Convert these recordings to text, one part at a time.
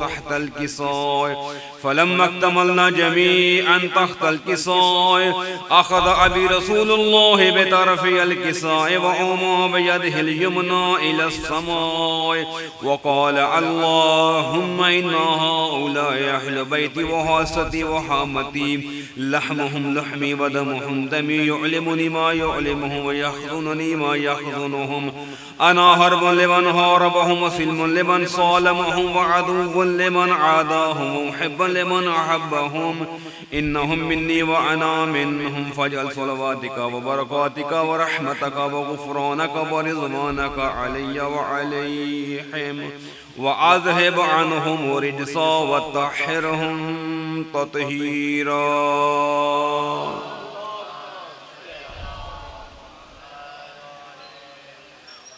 تحت الكساء فلما اكتملنا جميعا تحت الكساء أخذ أبي رسول الله بطرف الكساء وعمى بيده اليمنى إلى السماء وقال اللهم إن هؤلاء أهل بيتي وخاصتي وحامتي لحمهم لحمي ودمهم دمي يعلمني ما يعلمهم ويحزنني ما يحزنهم أنا هرب لمن هاربهم وسلم لمن صالمهم وعدو لمن عاداهم ومحب لمن أحبهم إنهم مني وأنا منهم فاجعل صلواتك وبركاتك ورحمتك وغفرانك ورضوانك علي وعليهم وأذهب عنهم رجسا وطهرهم تطهيرا.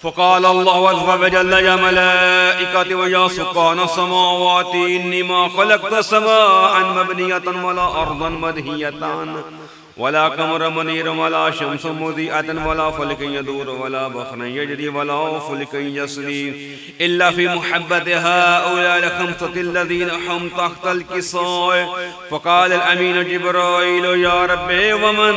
فقال الله عز وجل يا ملائكتي ويا سكان السماوات إني ما خلقت سماء مبنية ولا أرضا مدهية ولا قمر منير ولا شمس مضيئة ولا فلك يدور ولا بحر يجري ولا فلك يسري إلا في محبة هؤلاء الخمسة الذين هم تحت الكساء. فقال الأمين جبرائيل يا ربي ومن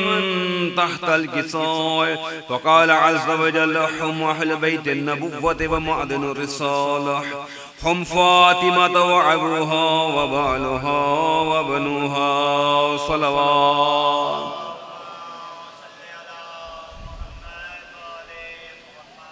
تحت الكساء؟ فقال عز وجل هم أهل بيت النبوة ومعدن الرسالة هم فاطمة وعبرها وبعلها وابنها صلوات.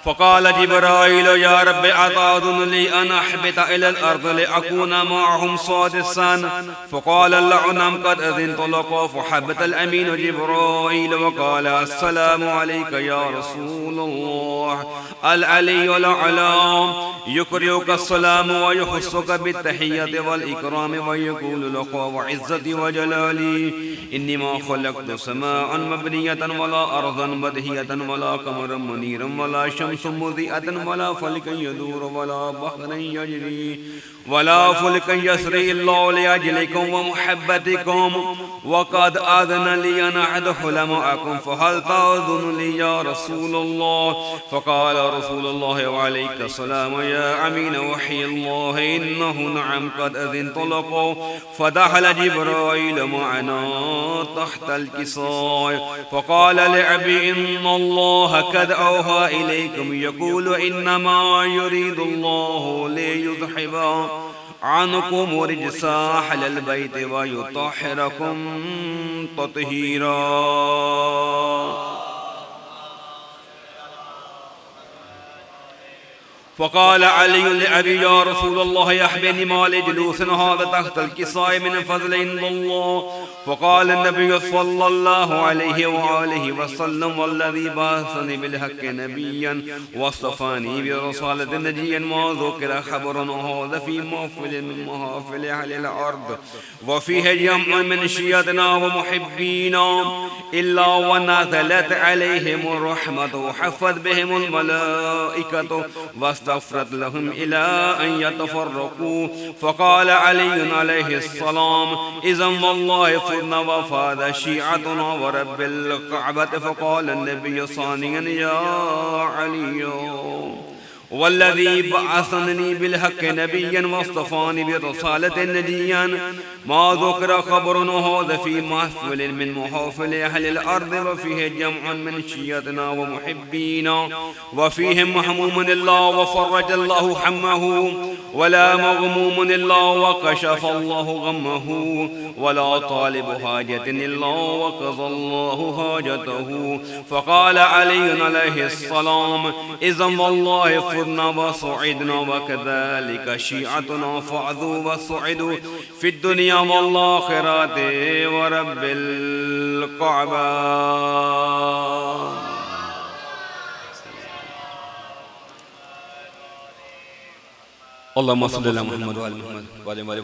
فقال جبرائيل يا رب أتأذن لي أن أحبط إلى الأرض لأكون معهم سادسا؟ فقال نعم قد أذنت لك. فحبط الأمين جبرائيل وقال السلام عليك يا رسول الله. العلي الأعلى يقرئك السلام ويخصك بالتحية والإكرام ويقول لك وعزتي وجلالي إني ما خلقت سماء مبنية ولا أرضا مدهية ولا قمرا منيرا ولا شمس مضيئة ولا فلك يدور ولا بحر يجري ولا فلك يسري إلا لأجلكم ومحبتكم وقد أذن لي أن أدخل معكم فهل تأذن لي يا رسول الله؟ فقال رسول الله وعليك السلام يا أمين وحي الله إنه نعم قد أذنت لك. فدخل جبرائيل معنا تحت الكساء فقال لأبي إن الله قد أوحى إليكم يقول إنما يريد الله ليذهب عنكم رجس أهل البيت ويطهركم تطهيرا. فقال علي لأبي يا رسول الله يحبني ما لجلوس هذا تحت الكساء من فضل عند الله. فقال النبي صلى الله عليه وآله وسلم والذي بعثني بالحق نبيا واصطفاني برسالة نجيا ما ذكر خبر هذا في محفل من محافل أهل الأرض وفيه جمع من شيعتنا ومحبينا إلا ونزلت عليهم الرحمة وحفت بهم الملائكة واستغفرت لهم إلى أن يتفرقوا. فقال علي عليه السلام إذا والله فرنا وفاد شيعتنا ورب الكعبة. فقال النبي ثانيا يا علي والذي بعثني بالحق نبيا واصطفاني برسالة نجيا ما ذكر خبر هذا في محفل من محافل أهل الأرض وفيه جمع من شيعتنا ومحبينا وفيهم محموم الله وفرج الله حمه ولا مغموم الله وكشف الله غمه ولا طالب حاجة إلا وقضى الله حاجته. فقال علي عليه السلام إذا والله فرنا وصعدنا وكذلك شيعتنا فعذوا وصعدوا في الدنيا والآخرة ورب الكعبة. اللهم صل على محمد وعلى محمد وعلى آل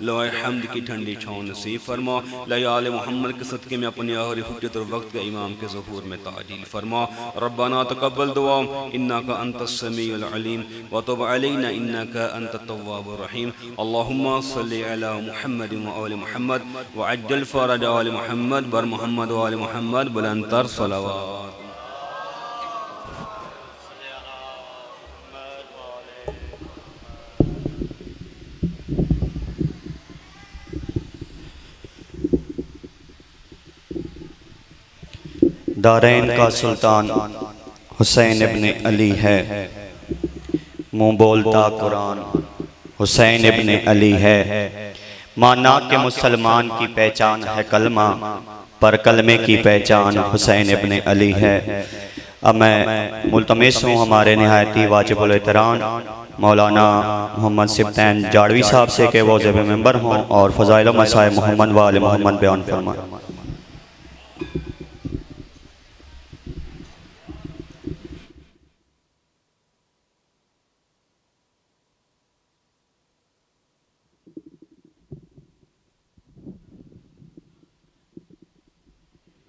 لوح حمد کی ٹھنڈی چھاؤں نصیب فرما، آل محمد کے صدقے میں اپنی آخری حجت اور وقت کے امام کے ظہور میں تعجیل فرما۔ ربنا تقبل دعا انک انت السمیع العلیم وتب علینا انک انت التواب الرحیم۔ اللہم صلی علی محمد وآل محمد وعجل فرج آل محمد بر محمد وآل محمد بلند تر صلوات۔ دارین کا سلطان حسین ابن علی ہے، منہ بولتا قرآن حسین ابن علی ہے۔ مانا کہ مسلمان کی پہچان ہے کلمہ، پر کلمے کی پہچان حسین ابن علی ہے۔ اب میں ملتمس ہوں ہمارے نہایتی واجب الاحترام مولانا محمد سبطین جاڑوی صاحب سے کہ وہ زیب ممبر ہوں اور فضائل و مسائل محمد وآل محمد بیان فرمائیں۔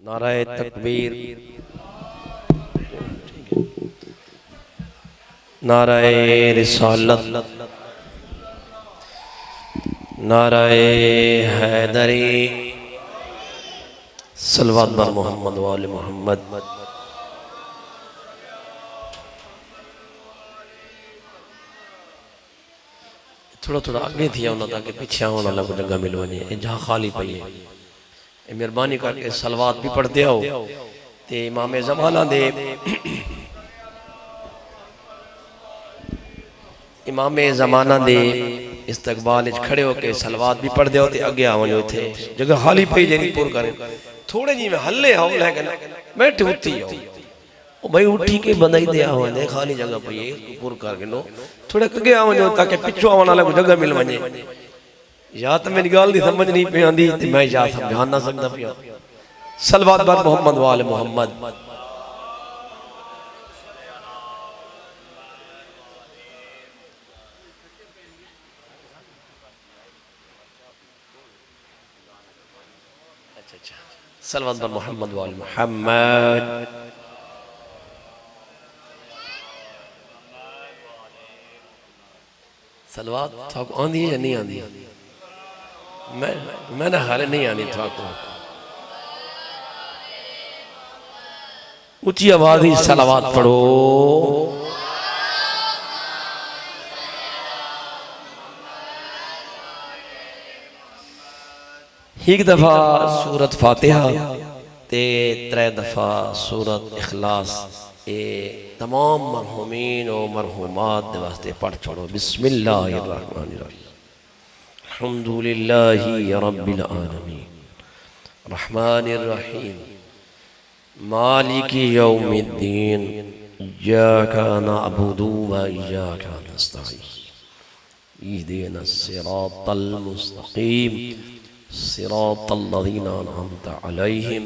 نعرہ تکبیر، نعرہ رسالت، نعرہ حیدری، صلوات بر محمد وآل محمد۔ تھوڑا تھوڑا آگے تھیا ہونا تاکہ پیچھے ہونا لگو جگہ ملوانی ہے، جہاں خالی پئی ہے۔ مہربانی کر کے صلوات بھی پڑھتے ہو تے امام زمانہ دے امام زمانہ دے استقبال اچھ کھڑے ہو کے صلوات بھی پڑھ دے ہوتے اگے آوانی ہوتے جگہ خالی پئی جنی پور کریں تھوڑے جی میں حلے ہوں لیکن بیٹھے ہوتی ہوں بھائی اٹھی کے بندائی دے آوانی دے خالی جگہ پئی پور کر کے نو تھوڑے کگے آوانی ہوتا کہ پچھو آوانا لگو جگہ مل ونجے یا تو میری گال دی سمجھ نہیں پہ آندھی تے میں یا سمجھان نہ سکتا پیا۔ صلوات بر محمد وآل محمد۔ صلوات بر محمد وآل محمد۔ صلوات تھا کو آندھی ہے یا نہیں آندھی؟ میں نے حالے نہیں آنی تھا کو اچھی آوازی صلوات پڑھو۔ ایک دفعہ سورت فاتحہ تے ترے دفعہ سورت اخلاص تمام مرحومین و مرحومات دے واسطے پڑھ چھوڑو۔ بسم اللہ الرحمن الرحیم۔ الحمدللہ رب العالمین الرحمن الرحیم مالک یوم الدین ایاک نعبد و ایاک نستعین اہدنا الصراط المستقیم صراط الذین انعمت علیہم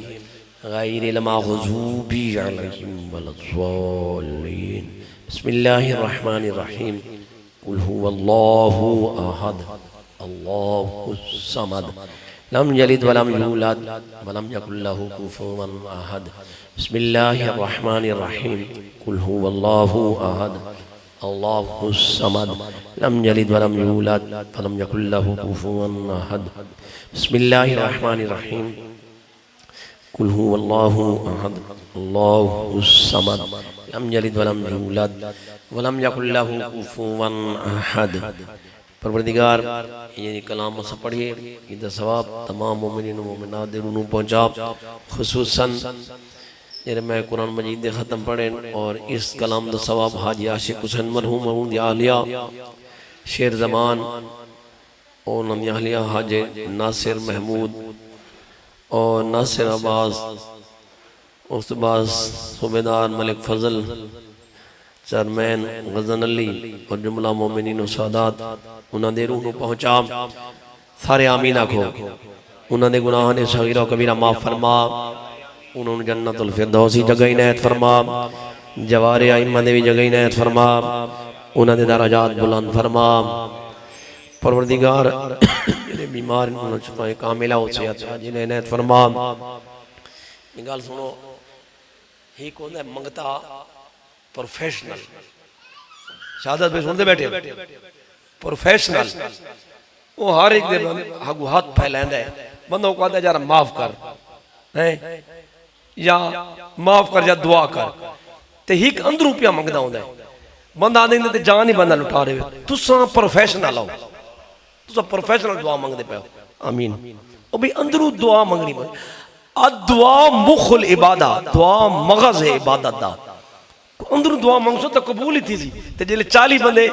غیر المغضوب علیہم ولا الضالین۔ بسم اللہ الرحمن الرحیم قل هو اللہ احد اللہ الصمد لم یلد ولم یولد ولم یکن له کفوا احد۔ بسم اللہ الرحمن الرحیم قل هو اللہ احد اللہ الصمد لم یلد ولم یولد ولم یکن له کفوا احد۔ بسم اللہ الرحمن الرحیم قل هو اللہ احد اللہ الصمد لم یلد ولم یولد ولم یکن له کفوا احد۔ پروردگار یہ کلام سے پڑھئے یہ ثواب تمام مومنین و مومنات دے رونوں پہنچا، خصوصاً جنہیں میں قرآن مجید دے ختم پڑھیں اور اس کلام دا ثواب حاجی عاشق حسین مرحوم مرحوم دی آلیہ شیر زمان اور نمی آلیہ حاج ناصر محمود اور ناصر عباس استباس صوبیدار ملک فضل چرمین غزن علی اور جملہ مومنین و سعادات انہاں دے روح نو پہنچا۔ سارے آمین آکھو۔ انہاں دے گناہ نے صغیرہ و کبیرہ معاف فرما، انہوں نے جنت الفردوسی جگہ عنایت فرما، جوار ائمہ دے بھی جگہ عنایت فرما، انہاں دے درجات بلند فرما، پروردگار جنہیں بیمار انہوں شفائے کاملہ ہو صحت جنہیں عنایت فرما. گل سنو ہی کون ہے منگتا پروفیشنل شہادت پہ سنتے بیٹھے پروفیشنل وہ ہر ایک دے ہگو ہاتھ پھیلائیں ہے بندوں کو آتا ہے جارا معاف کر یا معاف کر یا دعا کر تے ہیک اندروں پیا منگتا ہوں ہے بندہ آدھیں دے جان ہی بندہ لٹا رہے ہوئے تو ساں پروفیشنل ہو تو ساں پروفیشنل دعا منگ دے پہ ہو آمین اور بھی اندروں دعا منگنی دعا مخل عبادت دعا مغز ہے عبادت دا اندروں دعا منگ سو تو قبول ہی تھی سی تے جلے 40 بندے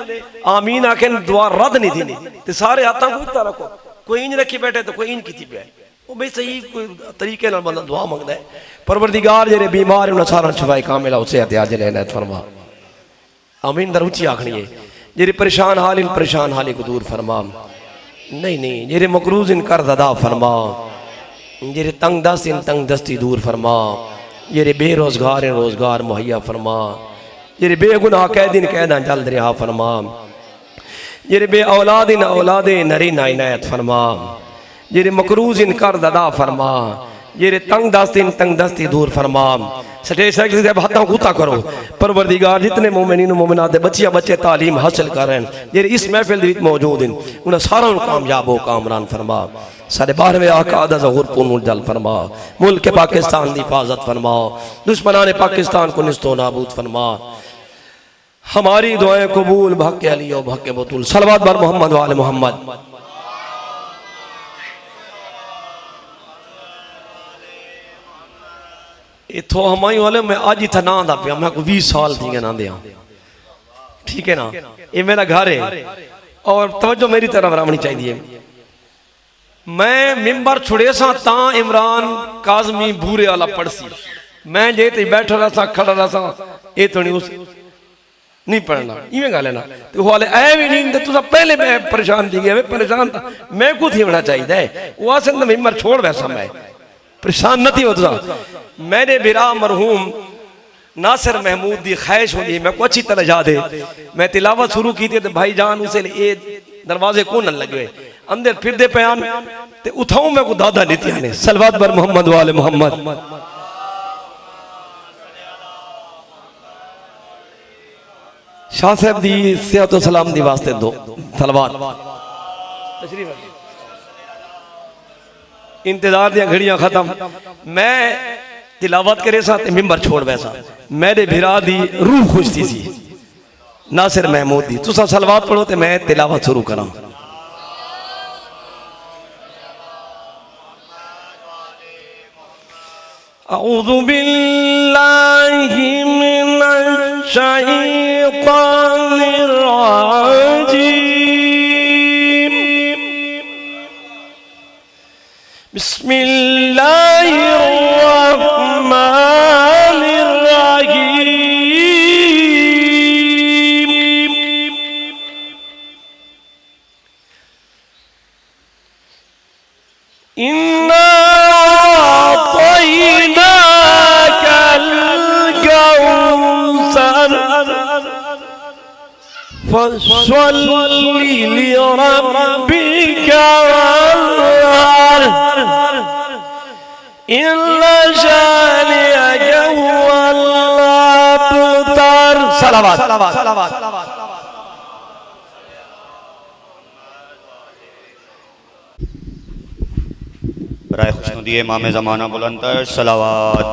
آمین آکھیں دعا رد نہیں تھی تے سارے ہاتھاں کو اتنا رکھو کوئی انج رکھی بیٹھے تو کوئی انج کی تھی پہ وہ بھی صحیح کوئی طریقے نال بندہ دعا منگ دے پروردگار جنہیں بیمار انہوں سارا شفائی کاملہ اسے عطا عاجل عنایت فرما آمین در اونچی آکھنی ہے جنہیں پریشان حال ان پریشان حالی کو دور فرما نہیں جنہیں مقروض ان قرض ادا فرما جنہیں تنگ دست ان تنگ دستی دور فرما جنہیں بے روزگار ان روزگار مہیا فرما جنہیں بے گناہ قیدین قیداں جلد رہا فرما جنہیں بے اولاد ان اولاد نرین عنایت فرما جنہیں مقروض ان قرض ادا فرما جنہیں تنگ دستی دور فرما سٹیج سیکٹری سے ہاتھوں کو اتا کرو پروردگار جتنے مومنین و مومنات بچیاں بچے تعلیم حاصل کر رہے ہیں جنہیں اس محفل دیت موجود ہیں انہیں سارا ان کامیاب و کامران فرما سارے 12ویں آقا عدد ظہور پون جل فرما ملک پاکستان دی حفاظت فرما دشمنان پاکستان کو نست و نابود فرما ہماری دعائیں قبول بحق علی و بحق بطول صلوات بر محمد و آل محمد اتھو ہمائی والے میں آج ہی تھا نا دا پیا میں کو 20 سال تھی گے نا دیا ٹھیک ہے نا یہ میرا گھر ہے اور توجہ میری طرف رامنی چاہی دیئے میں ممبر چھڑے سا تاں عمران کاظمی بھورے والا پڑھ سی میں جیتے بیٹھا رہا سا کھڑا رہا سا اے تو نہیں اس نہیں پڑھنا یہ گا لینا تو وہ والے اے بھی نہیں تو پہلے میں پریشان تھی گیا میں پریشان تھا میں کو تھی ہونا چاہی دے وہ آسے ممبر چھوڑ ویسا میں پریشان نہ تھی ہوتا میں نے برا مرحوم ناصر محمود دی خواہش ہوندی میں کو اچھی طرح یاد ہے میں تلاوت شروع کی تھی تو بھائی جان اسے اے دروازے کون نہ لگے اندر پھر دے پیان تے اتھاؤں میں کو دادا لیتی آنے صلوات بر محمد و آل محمد شاہ صاحب دی صحت و سلام دی واسطے دو صلوات تشریف انتظار دیا گھڑیاں ختم میں تلاوت کرے ساتھ ممبر چھوڑ ویسا میرے بھرا دی روح خوش تھی سی ناصر محمود دی تو سا صلوات پڑھو تے میں تلاوت شروع کرا اعوذ باللہ من الشیطان الرجیم بسم اللہ الرحمن الرحیم اِنَّا أَعْطَيْنَاكَ الْكَوْثَرَ فَصَلِّ لِرَبِّكَ وَانْحَرْ إِنَّ شَانِئَكَ هُوَ الْأَبْتَرُ صلوات برائے خوشنودی امام زمانہ بلندر صلوات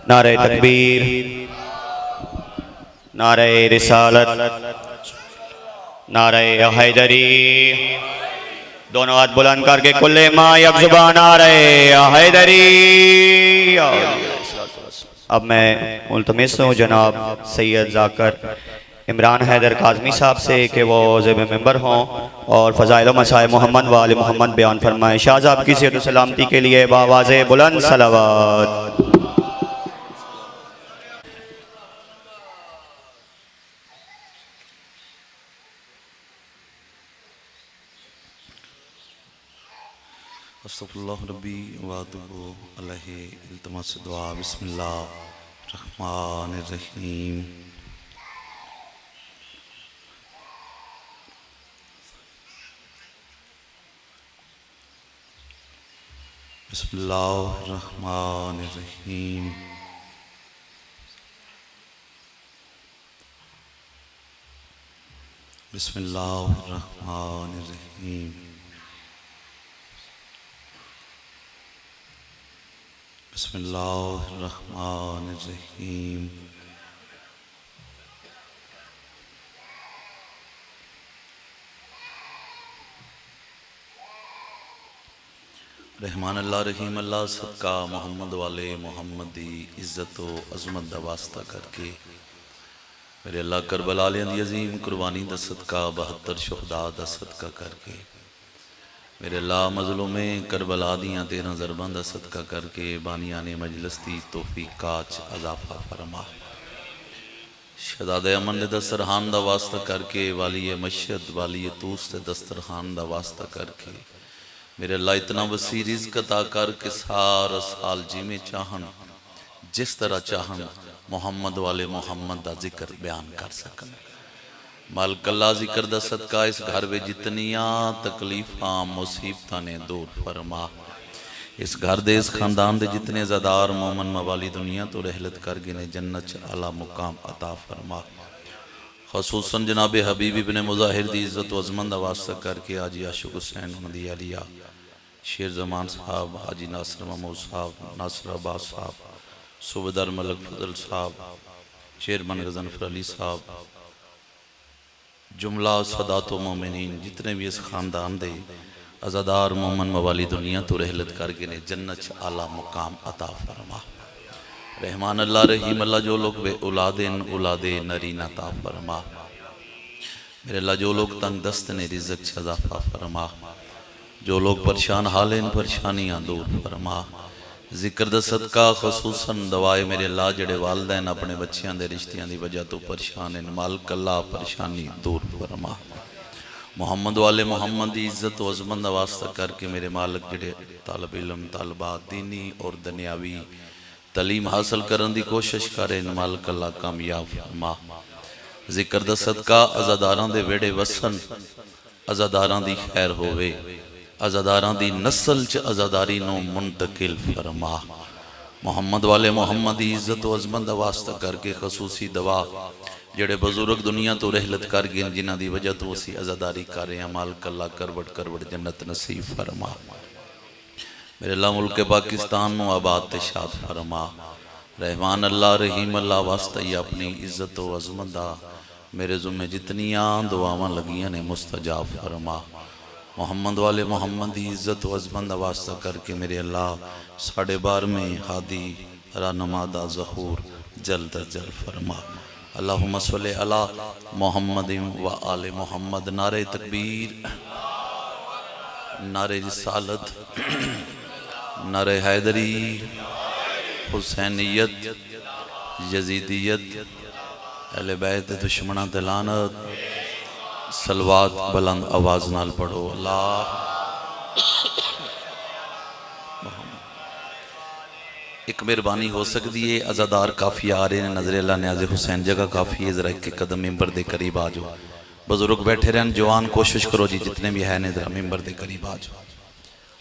نعرہ تکبیر نعرہ رسالت نعرہ حیدری دونوں ہاتھ بلند کر کے کل ما یک زبان نعرہ حیدری اب میں ملتمس ہوں جناب سید ذاکر عمران حیدر کاظمی صاحب سے کہ وہ زیب ممبر ہوں اور فضائل و مسائل محمد و آل محمد بیان فرمائیں شاہ صاحب کی صحت و سلامتی کے لیے بآواز بلند صلوات استغفر اللہ ربی واتوب علیہ التماس دعا بسم اللہ الرحمن الرحیم بسم اللہ الرحمن الرحیم بسم اللہ الرحمن الرحیم بسم اللہ الرحمن الرحیم رحمان اللہ رحیم اللہ صدقہ محمد والے محمد دی عزت و عظمت دا واسطہ کر کے میرے اللہ کربلا دی عظیم قربانی دا صدقہ 72 شہداء دا صدقہ کر کے میرے اللہ مظلوم کربلا دیاں 13 ضرباں دا صدقہ کر کے بانیان مجلس دی توفیقات اضافہ فرما شہداد امن دے دسترخوان دا واسطہ کر کے والی مشہد والی توس دے دسترخوان دا واسطہ کر کے میرے اللہ اتنا وسیع رزق عطا کر کے سارا سال جی میں چاہن جس طرح چاہن محمد والے محمد دا ذکر بیان کر سکن مالک اللہ ذکر دا صدقہ اس گھر میں جتنیاں تکلیفاں مصیبتاں نے دور فرما اس گھر دے اس خاندان دے جتنے زدار مومن موالی دنیا تو رحلت کر گنے جنت اعلیٰ مقام عطا فرما خصوصاً جناب حبیب ابن مظاہر دی عزت و عظمت دا واسطہ کر کے آجی عاشق حسین دی علیہ شیر زمان صاحب حاجی ناصر محمود صاحب ناصر عباس صاحب صوبیدار ملک فضل صاحب چیئرمین غضنفر علی صاحب جملہ سادات و مومنین جتنے بھی اس خاندان دے عزادار مومن موالی دنیا تو رحلت کر گنے جنت اعلیٰ مقام عطا فرما رحمان اللہ رحیم اللہ جو لوگ بے اولادیں نرین عطا فرما میرے اللہ جو لوگ تنگ دست نے رزق اضافہ فرما جو لوگ پریشان حالیں پریشانیاں دور فرما ذکر دا صدقہ خصوصاً دوائے میرے اللہ جڑے والدین اپنے بچیاں دے رشتیاں دی وجہ تو پریشان ہیں مالک اللہ پریشانی دور فرما محمد والے محمد دی عزت و عظمت دا واسطہ کر کے میرے مالک جڑے طالب علم طالبات دینی اور دنیاوی تعلیم حاصل کرن دی کوشش کریں مالک اللہ کامیاب فرما ذکر دا صدقہ عزاداراں دے ویڑے وسن عزاداراں دی خیر ہوئے عزاداراں دی نسل چ عزاداری نو منتقل فرما محمد والے محمد دی عزت و عظمت دا واسطہ کر کے خصوصی دعا جڑے بزرگ دنیا تو رحلت کر گئے جنہ دی وجہ تو اسی عزاداری کر رہے ہیں مالک اللہ کروڑ جنت نصیب فرما میرے اللہ ملک پاکستان نو آباد تشاد فرما رحمان اللہ رحیم اللہ واسطہ یہ اپنی عزت و عظمت دا میرے ذمہ جتنیاں دعاواں لگیاں نے مستجاب فرما محمد والے محمد دی عزت و عظمت دا واسطہ کر کے میرے اللہ 12:30 میں ہادی رہنما دا ظہور جلد جل فرما اللہم صلی علی محمد و آل محمد نعرہ تکبیر نعرہ رسالت نعرہ حیدری حسینیت یزیدیت اہل بیت دشمنہ دلانت سلوات بلند آواز نال پڑھو اللہ ایک مہربانی ہو سکتی ہے عزادار کافی آ رہے ہیں نظر اللہ نیاز حسین جگہ کافی ہے ذرا ایک قدم ممبر دے قریب آ جاؤ بزرگ بیٹھے رہن جوان کوشش کرو جی جتنے بھی ہیں ذرا ممبر دے قریب آ جاؤ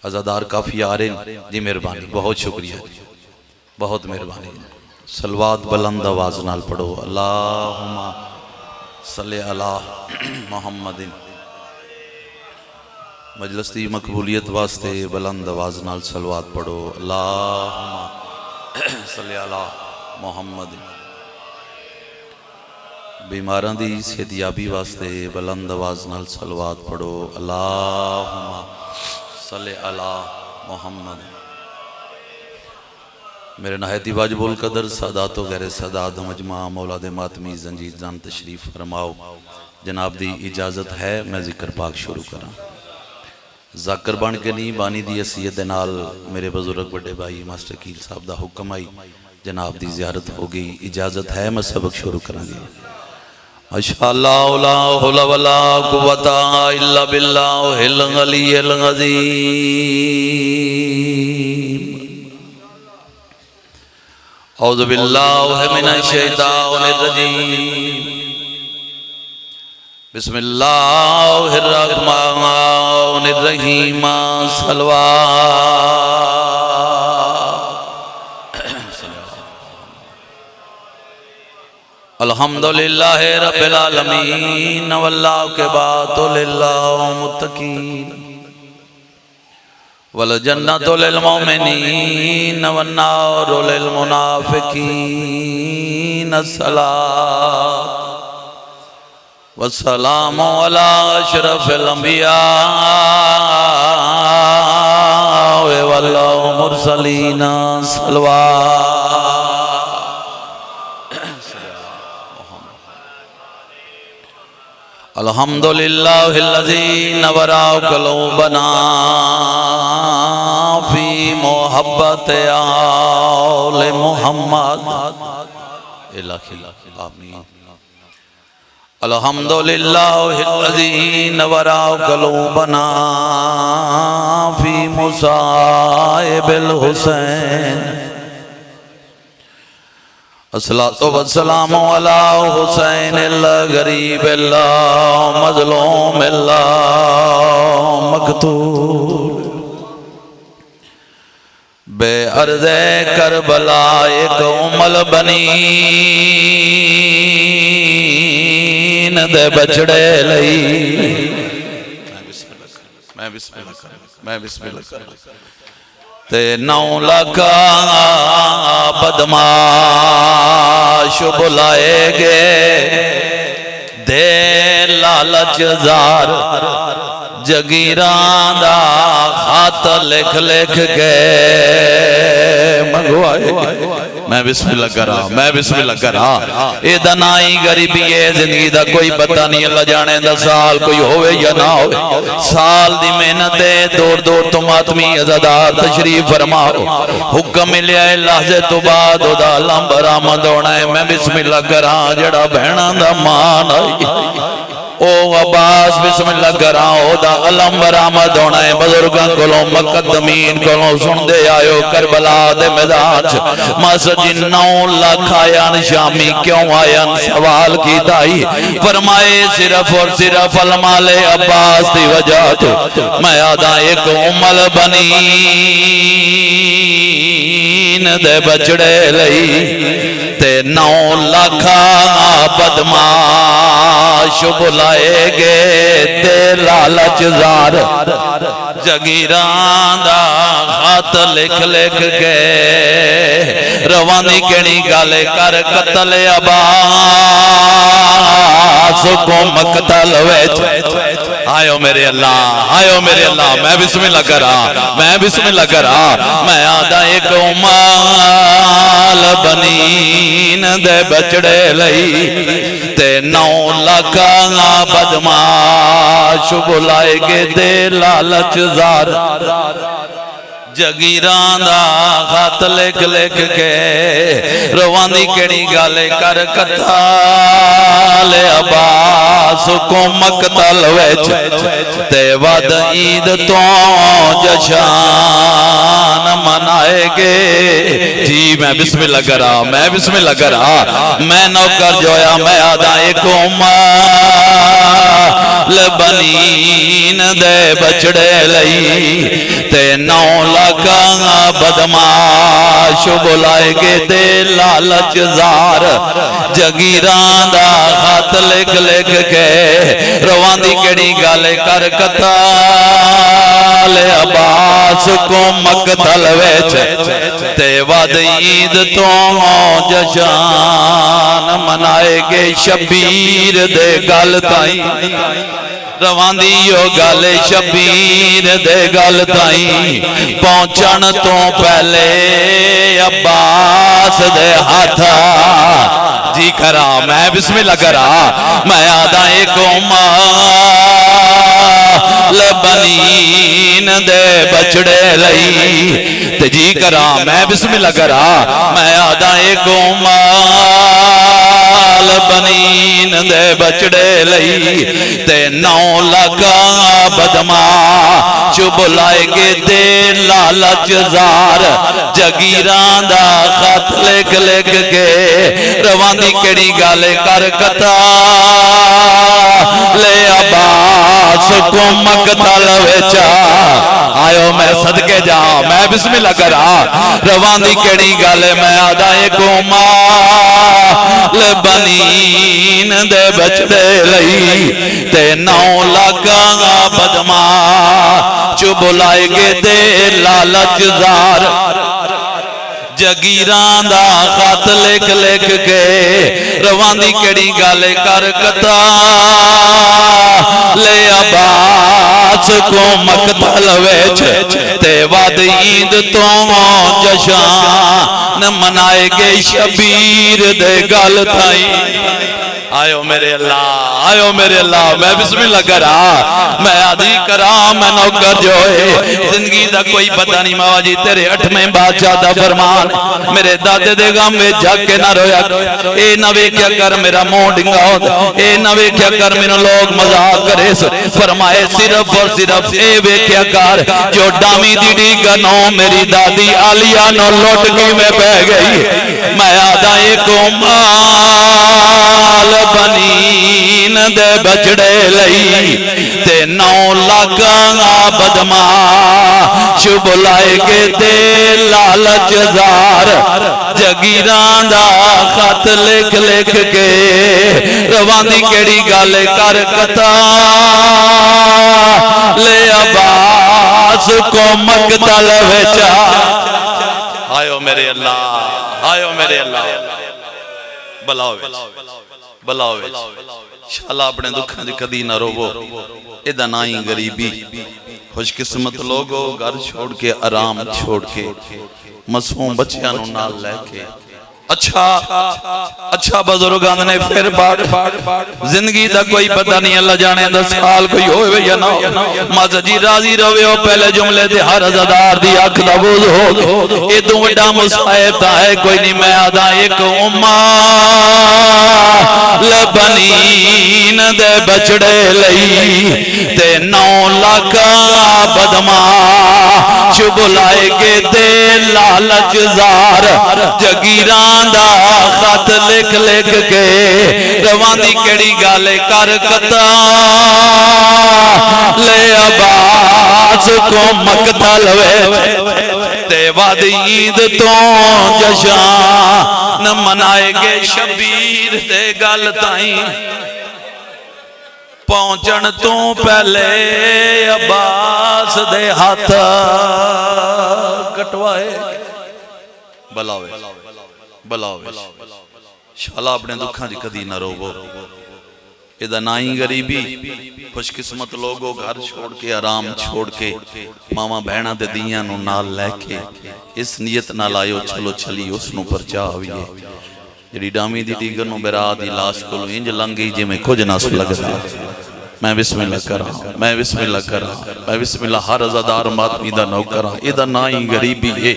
عزادار کافی آ رہے ہیں جی مہربانی بہت شکریہ بہت مہربانی سلوات بلند آواز نال پڑھو اللہم صلی علی محمد مجلس دی مقبولیت واسطے بلند آواز نال سلوات پڑھو اللہم صلی علی محمد بیماران دی صحتیابی واسطے بلند آواز نال سلوات پڑھو اللہم صلی علی محمد میرے نہایتی واجب القدر سادات و غیر سادات مجمع مولاد ماتمی زنجیر جان تشریف فرماؤ جناب دی اجازت ہے میں ذکر پاک شروع کرا ذاکر بان کے نہیں بانی دی حیثیت نال میرے بزرگ بڑے بھائی ماسٹر کیل صاحب دا حکم آئی جناب دی زیارت ہو گئی اجازت ہے میں سبق شروع کرا گی ماشاءاللہ لا حول ولا قوت الا باللہ العلی العظیم اعوذ باللہ من الشیطان الرجیم بسم اللہ الرحمن الرحیم صلوات الحمدللہ رب العالمین والعاقبۃ للمتقین والجنۃ للمؤمنین والنار للمنافقین الصلاۃ والسلام علی اشرف الانبیاء والمرسلین صلوات الحمدللہ الذی نورا قلوبنا فی محبت آل محمد آمین الحمدللہ الذی نورا قلوبنا فی مصائب الحسین الصلاۃ والسلام علی حسین الغریب مظلوم مقتول بے عرض کربلا ایک ام البنین دے بچڑے لئی میں بسم اللہ تے 9 لاکھ بدماش بلائے گے دے لالچ زار جگیراں دا خط لکھ لکھ کے منگوائے میں بسم اللہ کرا اے دنائی غریبی ہے زندگی دا کوئی پتہ نہیں اللہ جانے دا سال کوئی ہوئے یا نہ ہوئے سال دی محنت دور تو ماتمی عزادار تشریف فرماؤ حکم ملیا ہے لحظے تو بعد او دا لمبر آمد ہونا ہے میں بسم اللہ کرا جڑا بہنا دا مان آئی او عباس بسم اللہ کراؤ دا علم برآمد ہونا ہے بزرگاں کولوں مقدمین کولوں سن دے آئیو کربلا دے میدان مسجد 9 لاکھ آیان شامی کیوں آیان سوال کی دائی فرمائے صرف اور صرف المال عباس دی وجہ تو میں آدھا ایک ام البنین دے بچڑے لئی تے 9 لاکھ بدماش بلائے گے تے لالچ زار جگیران دا خط لکھ لکھ کے روانی کیڑی گالے کر قتل عباس کو مقتل ویچ آئیو میرے اللہ میں بسم اللہ کرا میں آدھا ایک امال بنین دے بچڑے لئی تے 9 لاکھ بدماش بلائے گے دے لالچ زار جگیران دا خط لکھ لکھ کے روانی کیڑی گالے کر قتل عباس کو مقتل ویچ تے ود عید تو جشان منائے گے جی میں بسم اللہ کرا میں نوکر جویا میں آدھا ایک امال بنین دے بچڑے لئی تے 9 لاکھ بدماش بلائے گے دے لالچ زار جگیران دا خط لکھ لکھ کے روانی کیڑی گالے کر قتل عباس کو مقتل ویچ تے ود عید تو جشان منائے گے شبیر دے گل تائیں رواندیو گالے شبیر دے گل تائیں پہنچن تو پہلے عباس دے ہاتھا جی کرا میں بسم اللہ کرا میں آدھا ایک امال بنین دے بچڑے لئی تے جی کرا میں بسم اللہ کرا میں آدھا ایک امال بنین دے بچڑے لئی تے 9 لاکھ بدماش بلائے گے دے لالچ زار جگیران دا خط لکھ لکھ کے روانی کیڑی گالے کر قتل عباس کو مقتل ویچا آئیو میں صدقے جا میں بسم اللہ کرا روانی کیڑی گالے میں آدھا ایک مال بنی بنین دے بچڑے لئی تے 9 لاکھاں بدما چو بلائے گے دے لالچ زار جگیران دا خط لکھ لکھ کے رواندی کڑی گالے کر کتا لے عباس کو مقتل ویچ تے وعد عید تو جشان منائے گے شبیر دے گل تھائی آئیو میرے اللہ میں بسم اللہ کرا میں عادی کرا میں نوکر جو ہے زندگی دا کوئی پتہ نہیں ماما جی تیرے 8ویں بادشاہ دا فرمان میرے دادے دے غم میں جھک کے نہ رویا اے نہ ویکھیا کر میرا منہ ڈنگا ہو اے نہ ویکھیا کر میرے لوگ مذاق کرے فرمائے صرف اور صرف اے ویکھیا کر جو ڈامی دی ڈیگا نو میری دادی عالیہ نو لوٹ کی میں بہ گئی میں آدھا ایک مال بنین دے بچڑے لئی تے 9 لاکھاں بدما شب لائے گے تے لالچ زار جگیران دا خط لکھ لکھ کے رواندی کیڑی گالے کر کتا لے عباس کو مقتل ویچا آئیو میرے اللہ بلاو شالا اپنے دکھاں دی کدی نہ روو ادھا نائی غریبی خوش قسمت لوگو گھر چھوڑ کے آرام چھوڑ کے معصوم بچیاں نو نال لے کے اچھا بزرگان نے پھر بار زندگی دا کوئی پتہ نہیں اللہ جانے 10 سال کوئی ہوئے یا نہ ماذا جی راضی روے ہو پہلے جملے دے ہر عزادار دی آنکھ دا بوز ہو یہ دو وڈا مصائب تا ہے کوئی نہیں میں آدھا ایک لبنین دے بچڑے لئی تے 9 لاکھاں بدما چب لائے گے دے لالچ زار جگیران دا خط لکھ لکھ کے رواندی کیڑی گالے کر کتا لے عباس کو مقتل ویچ تے وعد عید تو جشان منائے گے شبیر تے گل تائیں پہنچن تو پہلے عباس دے ہاتھ کٹوائے بلاوے شالا اپنے دکھاں جی کدی نہ روو ادھا نائی غریبی خوش قسمت لوگو گھر چھوڑ کے آرام چھوڑ کے ماما بہنہ دے دیاں نو نال لے کے اس نیت نال آئیو چلو چلی اس نو پر چاہوئے جڑی ڈامی دی دیگر نو برا دی لاش کلو انج لنگی جی میں کھوج ناس لگتا میں بسم اللہ کرا میں بسم اللہ ہر عزادار ماتمی دا نو کرا ادھا نائی غریبی ہے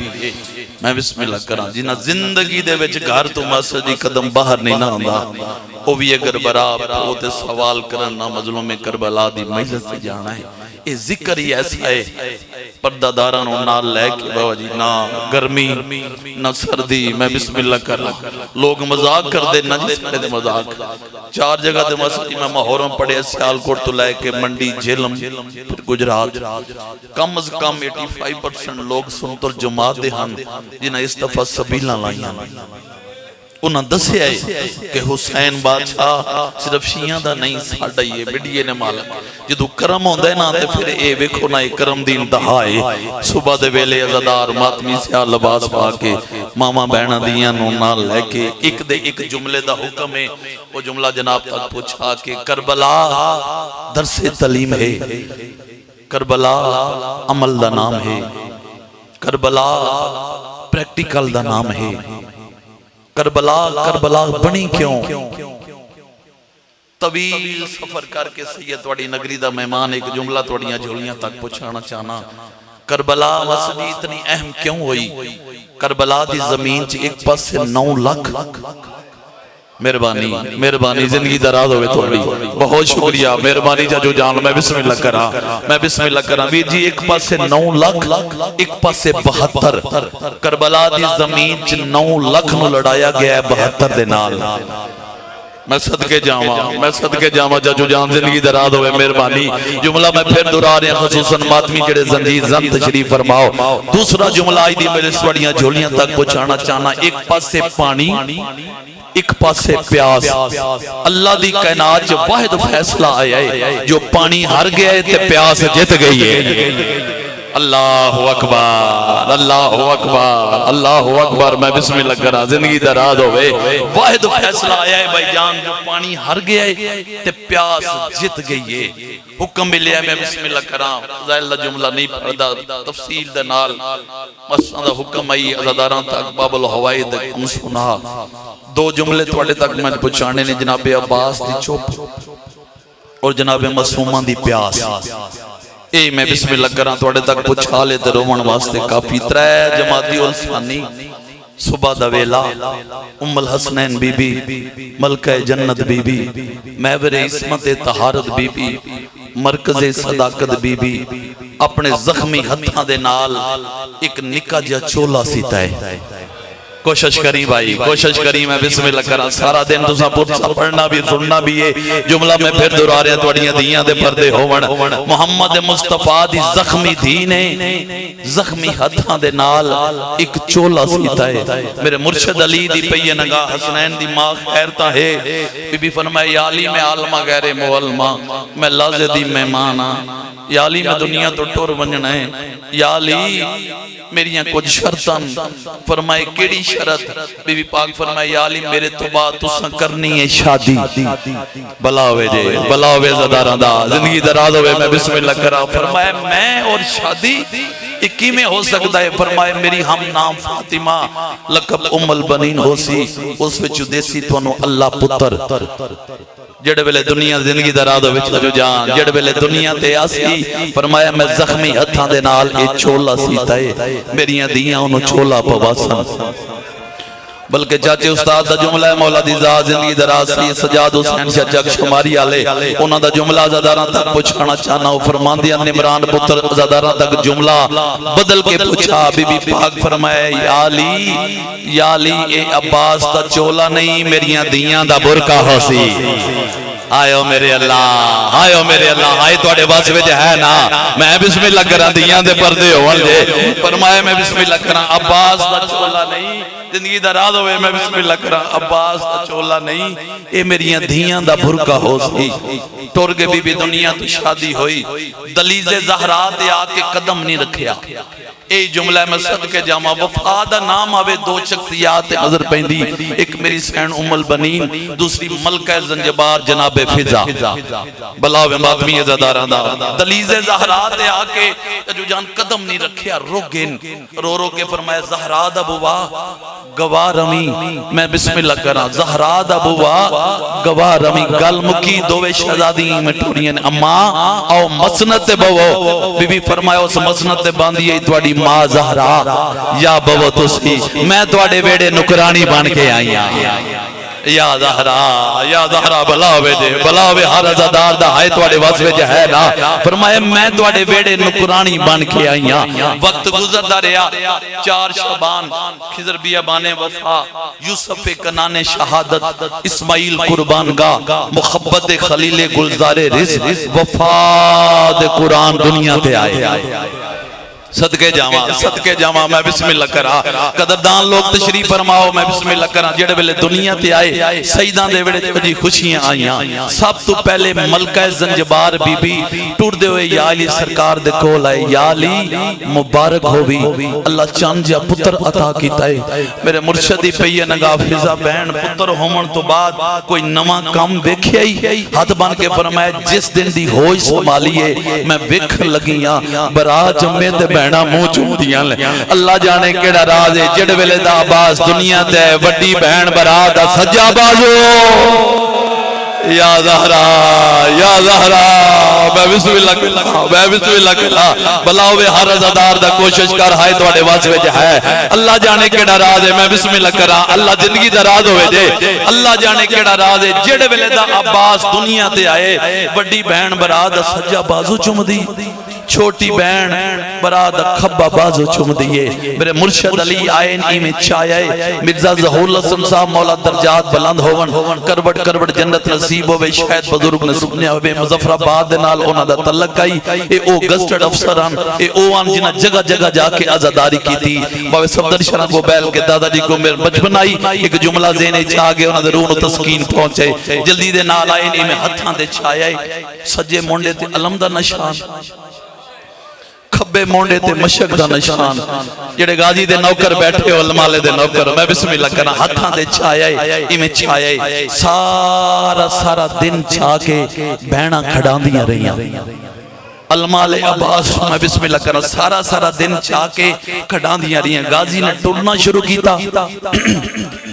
میں بسم اللہ کرا جنہ زندگی دے وچ گھر تو مسجدی قدم باہر نہیں نہ آندا او بھی اگر براب او تے سوال کرنا مظلوم کربلا دی مجلس سے جانا ہے اے ذکر ہی ایسا ہے پردہ دارانوں نال لے کے بابا جی نہ گرمی نہ سردی میں بسم اللہ کر لوگ مذاق کر دے نہ جس دے مذاق 4 جگہ دے مسجدی میں محرم پڑے سیالکوٹ تو لے کے منڈی جھیلم پھر گجرات کم از کم 85% لوگ سنتر جماعت دے ہن جنہیں اس دفعہ سبیلہ لائیاں انہاں دسے آئے کہ حسین بادشاہ صرف شیعہ دا نہیں ساڑھا یہ بیڈیے نے مالک جدو کرم ہوں دے نا تے پھر اے ویکھو نا کرم دی انتہائے صبح دے ویلے عزادار ماتمی سیاہ لباس پا کے ماما بہنہ دیاں نو نال لے کے ایک جملے دا حکم ہے وہ جملہ جناب تک پوچھا کہ کربلا درس تعلیم ہے کربلا عمل دا نام ہے کربلا پریکٹیکل دا نام ہے کربلا بنی کیوں طویل سفر کر کے سید توڑی نگری دا مہمان ایک جملہ توڑیاں جھولیاں تک پوچھانا چاہنا کربلا مسجد اتنی اہم کیوں ہوئی کربلا دی زمین چی ایک پاس سے 9 لاکھ مہربانی زندگی دراز ہوئے توڑی بہت شکریہ مہربانی جا جو جان میں بسم اللہ کرا ویر جی ایک پاس سے 9 لاکھ ایک پاس سے 72 کربلا دی زمین چ 9 لاکھ نو لڑایا گیا ہے 72 دے نال میں صدقے جاواں چاچو جان زندگی دراز ہوئے مہربانی جملہ میں پھر دورا رہے ہیں خصوصاً ماتمی جڑے زنجیر زن تشریف فرماؤ دوسرا جملہ آئی دی میرے سوڑیاں جھولیاں تک پہنچانا چاہنا ایک پاس سے پانی ایک پاس سے پیاس اللہ دی کائنات جو واحد فیصلہ آیا ہے جو پانی ہر گیا ہے تے پیاس جت گئی ہے اللہ اکبر اللہ اکبر اللہ اکبر میں بسم اللہ کرا زندگی دراز ہوئے واحد فیصلہ آیا ہے بھائی جان جو پانی ہر گیا ہے تے پیاس جت گئی ہے حکم ملیا ہے میں بسم اللہ کرا ظاہر جملہ نہیں پڑھدا تفصیل دے نال مسئلہ دا حکم آئی عزاداران تک باب الہوائی دے ہم سنا دو جملے تھوڑے تک میں پہنچانے نے جناب عباس دی چوپ اور جناب معصومہ دی پیاس اے میں بسم اللہ کراں تھوڑے تک پہنچا لے تے رومن واسطے کافی ترے جماعتی الفانی صبح دا ویلا ام الحسنین بی بی ملکہ جنت بی بی محور عصمت طہارت بی بی مرکز صداقت بی بی اپنے زخمی ہتھاں دے نال ایک نکا جا چولا سیتا ہے کوشش کریں بھائی کوشش کریں میں بسم اللہ کرا سارا دن تو سا پورسا پڑھنا بھی سننا بھی ہے جملہ میں پھر دورا رہے ہیں توڑیاں دیاں دے پردے ہوون محمد مصطفیٰ دی زخمی دینے زخمی ہتھاں دے نال ایک چولا سیتا ہے میرے مرشد علی دی پئی نگاہ حسنین دی ماں خیرتا ہے بی بی فرمائے یا علی میں عالمہ غیر معلمہ میں لازے دی مہمانا یا علی میں دنیا تو ٹور ونجنا ہے یا علی میریاں کچھ شرطاں فرمائے کیڑی شرط بی بی پاک فرمائے یا علی میرے تو بات تساں کرنی ہے شادی بلاوے جے بلاوے زداران دا زندگی دراز ہوئے میں بسم اللہ کرا فرمائے میں اور شادی اکی میں ہو سکتا ہے فرمائے میری ہم نام فاطمہ لقب ام البنین ہو سی اس وچ دیسی تونوں اللہ پتر جڑے ویلے دنیا زندگی دراز ہوئے جو جان جڑے ویلے دنیا تے آسی فرمایا میں زخمی ہتھاں دے نال اے چولا سیتا ہے میریاں دیاں انہوں چولا پواسن بلکہ چاچے استاد دا جملہ ہے مولا دی ذات زندگی دراز سی سجاد حسین شاہ جگ شماری آلے انہاں دا جملہ زداران تک پوچھانا چاہنا ہو فرماندیا نمران پتر زداران تک جملہ بدل کے پوچھا بی بی پاک فرمائے یا علی اے عباس دا چولا نہیں میریاں دیاں دا برکا ہو سی آئیو میرے اللہ آئی توڑے باس ویجے ہے نا میں بسم اللہ کران دیاں دے پردے ہو والجے فرمائے میں بسم اللہ کران عباس دا چولا نہیں زندگی دراز ہوئے میں بسم اللہ کرا عباس دا چولا نہیں اے میریاں دھیاں دا بھرکا ہو سی ٹورگے بی بی دنیا تو شادی ہوئی دلیز زہرا دے آکے قدم نہیں رکھیا اے جملہ میں صدقے جامع وفا دا نام آوے دو شخصیات نظر پہندی ایک میری سین ام البنین دوسری ملکہ زنجبار جناب فضا بلاوے ماتمی زداران دا دلیز زہرا دے آکے جو جان قدم نہیں رکھیا روگن رو رو کے فرمایا زہرا دا بوا گواہ رمی میں بسم اللہ کرا زہرا دا بوا گواہ رمی گل مکی دوے شہزادی میں ٹورین اما او مسنت بو بی بی فرمایا اس مسنت باندھی ہے توڑی ماں زہرا یا بو تسی میں توڑے ویڑے نکرانی بان کے آئی یا زہرا بلاوے دے بلاوے ہر ازادار دا ہائے توڑے واسوے جے ہے نا فرمائے میں توڑے ویڑے نکرانی بان کے آئیاں وقت گزر دا رہا 4 شعبان خضر بیابان وفا یوسف کنان شہادت اسماعیل قربان گاہ محبت خلیل گلزار رزق وفاد قرآن دنیا تے آئے صدقے جامع میں بسم اللہ کرا قدردان لوگ تشریف فرماؤ میں بسم اللہ کرا جڑے ویلے دنیا تے آئے سیدان دے ویڑے جی خوشیاں آئیاں سب تو پہلے ملکہ زنجبار بی بی ٹوڑ دے ہوئے یا علی سرکار دے کول آئے یا علی مبارک ہوئی اللہ چاند جا پتر عطا کیتا ہے میرے مرشدی پہیے نگاہ فضا بہن پتر ہومن تو بعد کوئی نواں کام دیکھے ہی ہاتھ بان کے فرمائے جس دن دی ہوئی سنبھالیے میں وکھ لگیاں برا جمعے تے بہنا مو چون دیاں لے اللہ جانے کیڑا راز ہے جڑ ویلے دا عباس دنیا تے وڈی بہن برا دا سجا بازو یا زہرا میں بسم اللہ کہلا بلاوے ہر ازادار دا کوشش کر ہائے توڑے واسوے جے ہے اللہ جانے کیڑا راز ہے میں بسم اللہ کرا اللہ زندگی دا راز ہوئے دے اللہ جانے کیڑا راز ہے جڑ ویلے دا عباس دنیا تے آئے وڈی بہن برا دا سجا بازو چم دی چھوٹی بہن برا دا کھبا بازو چم دیئے میرے مرشد علی آئین میں چاہے مرزا ظہور الحسن صاحب مولا درجات بلند ہوون کروڑ کروڑ جنت نصیب ہوئے شاید بزرگ نصیب ہوئے مظفر آباد نال اونا دا تلق آئی اے او گسٹڈ افسران اے او آن جنہ جگہ جگہ جا کے آزاداری کی تھی باوے صفدر شرح کو بیل کے دادا جی کو میرے بچپن آئی ایک جملہ زینے چاہ گئے اونا دے رون و تسکین پہنچے جلدی دے نال آئین میں ہتھاں دے چھائے سجے مونڈے تے علم دا نشان کھبے مونڈے تے مشک دا نشان جڑے غازی دے نوکر بیٹھے ہو علمالے دے نوکر میں بسم اللہ کرنا ہتھاں دے چھائے ایمیں چھائے سارا دن چھا کے بہنا کھڑان دیا رہیاں علمال عباس میں بسم اللہ کرنا سارا دن چھا کے کھڑان دیا رہیاں غازی نے ٹرنا شروع کیتا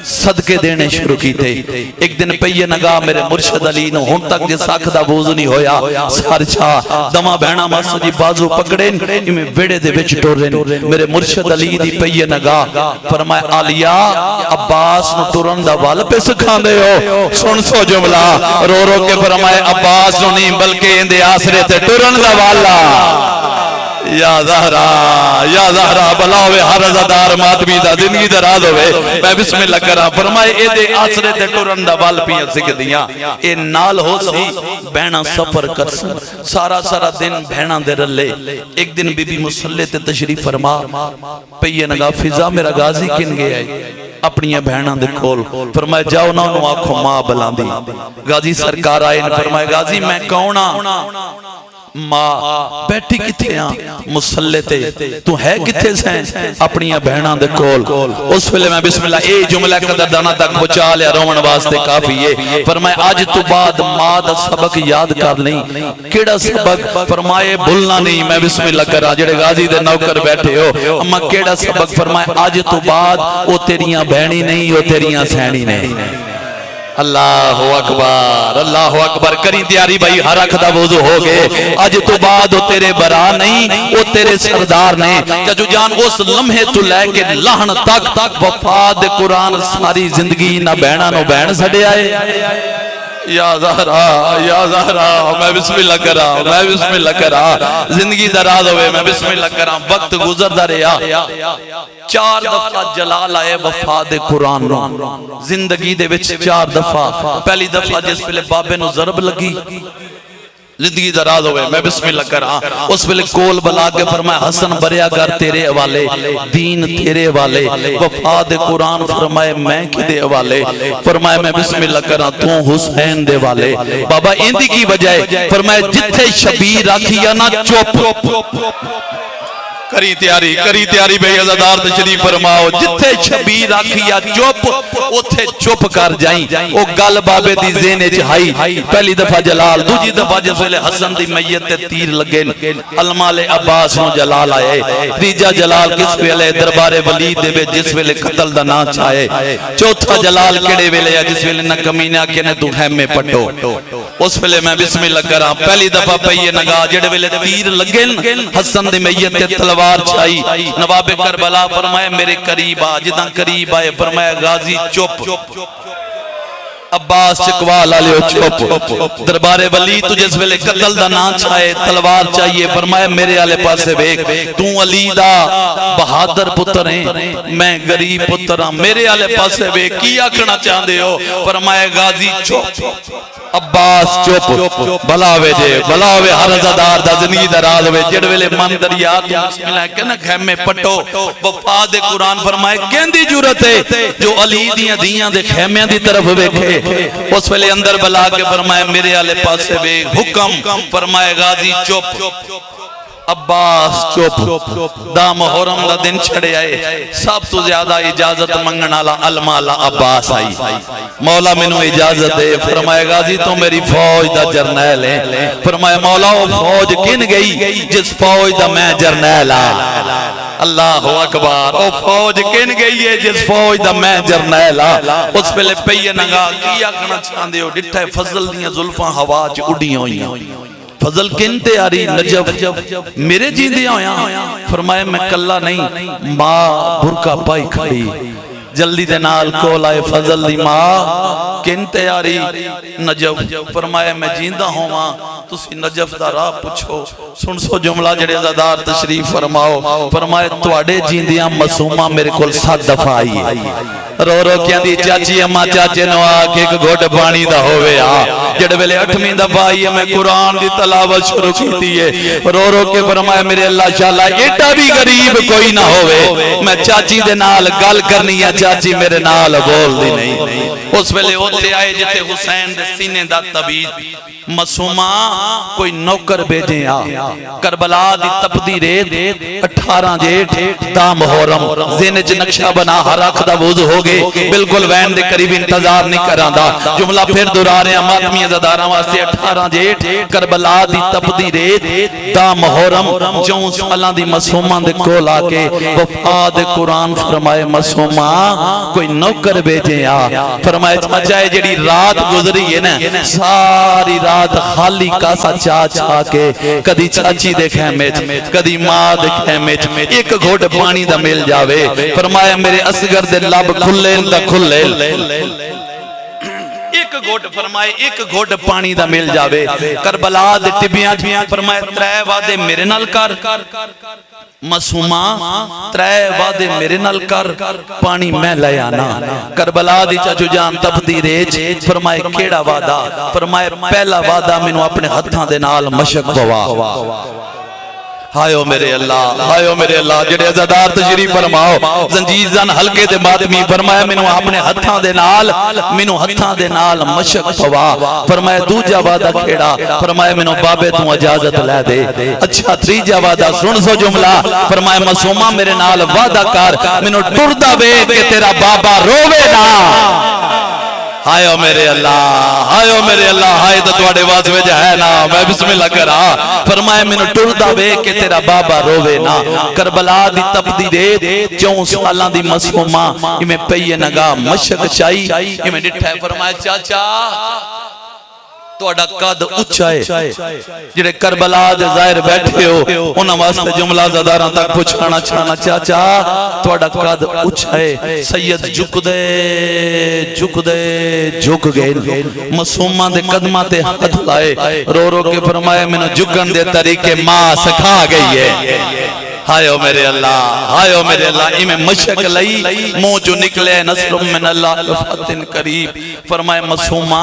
صدقے دینے شروع کی تھے ایک دن پہیے نگاہ میرے مرشد علی نو ہن تک جے ساکھ دا بوز نہیں ہویا سار چھا دما بہنا ماسو جی بازو پکڑیں میں ویڑے دے وچ ٹورن میرے مرشد علی دی پہیے نگاہ فرمائے آلیا عباس نو ٹورن دا وال پہ سکھان دے ہو سن سو جملہ رو رو کے فرمائے عباس نو نہیں بلکہ اندے آسرے تے ٹورن دا والا یا زہرا بلاوے ہر ازادار ماتمی دا زندگی دراز ہوئے میں بسم اللہ کرا فرمائے اے دے آسرے تے ٹورن دا وال پیاں سکھ دیاں اے نال ہو سی بہنا سفر کر سارا دن بہنا دے رلے ایک دن بی بی مسلح تے تشریف فرما پہیے نگاہ فضا میرا غازی کن گئے اپنی بہنا دے کھول فرمائے جاؤ نا انہوں آنکھوں ماں بلان دی غازی سرکار آئے فرمائے غازی میں کونا ماں بیٹھی کتے ہیں مسلح تے تو ہے کتے سے اپنی بہناں دے کول اس ویلے میں بسم اللہ اے جملہ قدر دانا تک پہنچا لیا رومن واسطے کافی ہے فرمائے آج تو بعد ماں دا سبق یاد کر لیں کیڑا سبق فرمائے بھولنا نہیں میں بسم اللہ کرا جڑے غازی دے نوکر بیٹھے ہو اما کیڑا سبق فرمائے آج تو بعد او تیریاں بہنی نہیں او تیریاں سہنی نہیں اللہ اکبر کری تیاری بھائی ہر اکھ دا وضو ہو گئے آج تو بعد وہ تیرے برا نہیں وہ تیرے سردار نہیں جو جان اس لمحے تو لے کے لہن تک وفاد قرآن ساری زندگی نہ بہنا نو بہن سڑے آئے یا زہرا میں بسم اللہ کرا زندگی دراز ہوئے میں بسم اللہ کرا وقت گزر دا رہا 4 دفعہ جلال آئے وفاد قرآن نو زندگی دے وچ 4 دفعہ پہلی دفعہ جس پہلے بابے نو ضرب لگی زندگی دراز ہوئے میں بسم اللہ کرا اس پہلے کول بلا کے فرمائے حسن بریا گر تیرے حوالے دین تیرے حوالے وفاد قرآن فرمائے میں کدے حوالے فرمائے میں بسم اللہ کرا تو حسین دے والے بابا اندی کی وجہ فرمائے جتھے شبیر رکھیا نا چوپ کری تیاری بے عزادار تشریف فرماؤ جتھے شبیر آکھیا چوپ اتھے چوپ کر جائیں او گل بابے دی زینے چاہائی پہلی دفعہ جلال دوجی دفعہ جس ویلے حسن دی میت تے تیر لگے علمال عباس نو جلال آئے تیجا جلال کس ویلے دربار ولید دے جس ویلے قتل دا نا چاہے چوتھا جلال کڑے ویلے جس ویلے نہ کمینہ کے نے تو خیم میں پٹو اس ویلے میں بسم اللہ کرا پہلی دفعہ پہیے نگاہ جڑے ویلے تیر لگے حسن دی میت تے تلوار چاہی نواب کربلا فرمائے میرے قریب آ جداں قریب آئے فرمائے غازی چپ عباس چکوال آلیو چپ دربار ولی تو جس ویلے قتل دا نا چاہے تلوار چاہیے فرمائے میرے آلے پاسے بیک تو علی دا بہادر پتر ہیں میں غریب پتر ہاں میرے آلے پاسے بیک کیا کرنا چاہتے ہو فرمائے غازی چپ عباس چپ بلاوے ہر ازادار دا زندگی دراز ہوئے جڑ ویلے من دریات بسم اللہ کہنا خیم میں پٹو وفاد قرآن فرمائے کہندی جورت ہے جو علی دیاں دے خیمیاں دی طرف بیکھے اس ویلے اندر بلا کے فرمائے میرے آلے پاس سے بے حکم فرمائے غازی چپ عباس چپ دا محرم دا دن چھڑے آئے سب تو زیادہ اجازت منگنالا علمالا عباس آئی مولا منو اجازت دے فرمائے غازی تو میری فوج دا جرنیل ہے فرمائے مولا وہ فوج کن گئی جس فوج دا میں جرنیل آ اللہ اکبر او فوج کن گئی ہے جس فوج دا میں جرنیل آ اس پہلے پہیے نگاہ کیا کنا چاندے ہو ڈٹھے فضل دیاں ظلفاں ہوا چ اڑی ہوئیاں فضل کن تیاری نجف میرے جیندے آیا فرمائے میں کلا نہیں ماں برکا پائی کھڑی جلدی دے نال کول آئے فضل دی ماں کن تیاری نجف فرمایا میں جیندہ ہوا تسی نجف دا راہ پوچھو سن سو جملہ جڑے عزادار تشریف فرماؤ فرمایا تواڈے جیندیاں معصومہ میرے کول 7 دفعہ آئی ہے رو رو کہندی چاچی اما چاچے نو آ کے ایک گھٹ پانی دا ہوئے آ جڑے ویلے 8ویں دفعہ آئی ہے میں قرآن دی تلاوت شروع کیتی ہے رو رو کے فرمایا میرے اللہ شاءاللہ ایڈا بھی غریب کوئی نہ ہوئے میں چاچی دے نال گل کرنی ہے چاچی میرے نال بول دی نہیں اس ویلے ہوتے آئے جتے حسین دے سینے دا طبیب معصومہ کوئی نوکر بھیجیں آ کربلا دی تپدی ریت 18 جیٹھ دا محرم زینج نقشہ بنا ہر اکھ دا وضو ہو گئے بالکل وین دے قریب انتظار نہیں کراندا جملہ پھر دورا رہے ہیں ماتمی عزاداراں واسطے 18 جیٹھ کربلا دی تپدی ریت دا محرم 4 سالاں دی معصومہ دے کول آ کے وفاد قرآن فرمائے معصومہ کوئی نوکر بھیجیں آ فرمائے چاچائے جڑی رات گزری ہے نا ساری رات خالی کاسا چا کے کدی چاچی دے خیمچ کدی ماں دے خیمچ ایک گھوٹ پانی دا مل جاوے فرمایا میرے اصغر دے لب کھلے دا کھلے ایک گھوٹ فرمائے ایک گھوٹ پانی دا مل جاوے کربلا دے ٹبیاں فرمائے 3 وعدے میرے نال کر معصومہ 3 وعدے میرے نال کر پانی میں لے آنا کربلا دی چاچو جان تپدی ریچ فرمائے کیڑا وعدہ فرمائے پہلا وعدہ مینوں اپنے ہتھاں دے نال مشق پوا ہائیو میرے اللہ جڑے عزادار تشریف فرماؤ زنجیر زن حلقے دے ماتمی فرمایا مینوں اپنے ہتھاں دے نال مشق پوا فرمایا دوجا وعدہ کھیڑا فرمایا مینوں بابے تو اجازت لے دے اچھا تریجا وعدہ سن سو جملہ فرمایا معصومہ میرے نال وعدہ کر مینوں ٹردا وے کہ تیرا بابا روے نا ہائیو میرے اللہ ہائے تو تواڈے واس وچ ہے نا میں بسم اللہ کرا فرمایا مینوں ٹردا وے کہ تیرا بابا روے نا کربلا دی تپدی ریت 4 سالاں دی معصومہ ایویں پئی نگاہ مشق چائی ایویں ڈٹھا فرمایا چاچا تواڈا قد اونچا ہے جڑے کربلا دے ظاہر بیٹھے ہو انہاں واسطے جملہ زاداراں تک پہنچانا چاہنا چاچا تواڈا قد اونچا ہے سید جھک گئے معصومہ دے قدماں تے ہاتھ لائے رو رو کے فرمایا مینوں جھکن دے طریقے ماں سکھا گئی ہے ہائیو میرے اللہ ایمیں مشک لئی منہ جو نکلے نصر من اللہ فتن قریب فرمائے معصومہ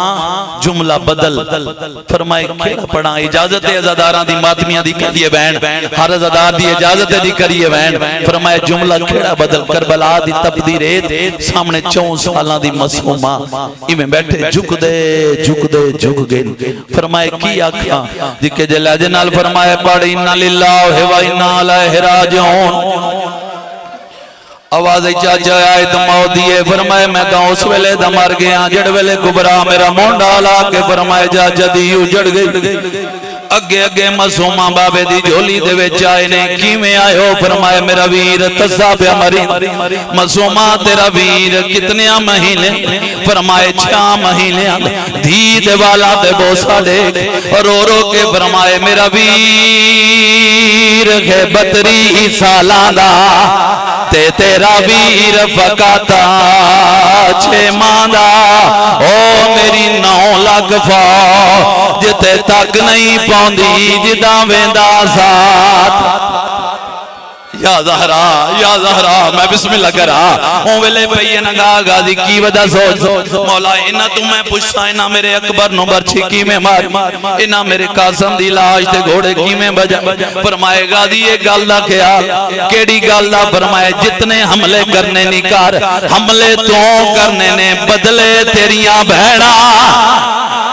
جملہ بدل فرمائے کھیڑا پڑھا اجازت عزاداراں دی ماتمیاں دی کریے بین ہر عزادار دی اجازت دی کریے بین فرمائے جملہ کھیڑا بدل کربلا دی تپدی ریت سامنے 4 سالاں دی معصومہ ایمیں بیٹھے جھک گئے فرمائے کی آکھاں جکے جلہ جنال فرمائے پڑھ انا للہ و انا الیہ راجعون آواز چاچا آئے تو موت دیئے فرمائے میں کہاں اس ویلے دا مر گیا جڑ ویلے کبرا میرا مونڈا لا کے فرمائے چاچا دی اجڑ گئی اگے معصومہ بابے دی جھولی دے وچ آئے نے کیویں آئے ہو فرمائے میرا ویر تسا پیا مری معصومہ تیرا ویر کتنے مہینے فرمائے 6 مہینے دھی دے والا تے بوسا دے رو رو کے فرمائے میرا ویر ہے 32 سالاں دا تے تیرا ویر فقاتا 6 ماہ دا او میری 9 لاکھ فو جتے تک نہیں پوندی جدا ویندا ساتھ یا زہرا میں بسم اللہ کرا ہوں ویلے پئی نگاہ غازی کی وجہ سوچ مولا انہاں تو میں پوچھتا انہاں میرے اکبر نو برچھی کی میں مار انہاں میرے قاسم دی لاش تے گھوڑے کی میں بجا فرمائے غازی یہ گل دا خیال کیڑی گل دا فرمائے جتنے حملے کرنے نہیں کر حملے تو کرنے نے بدلے تیریاں بہنا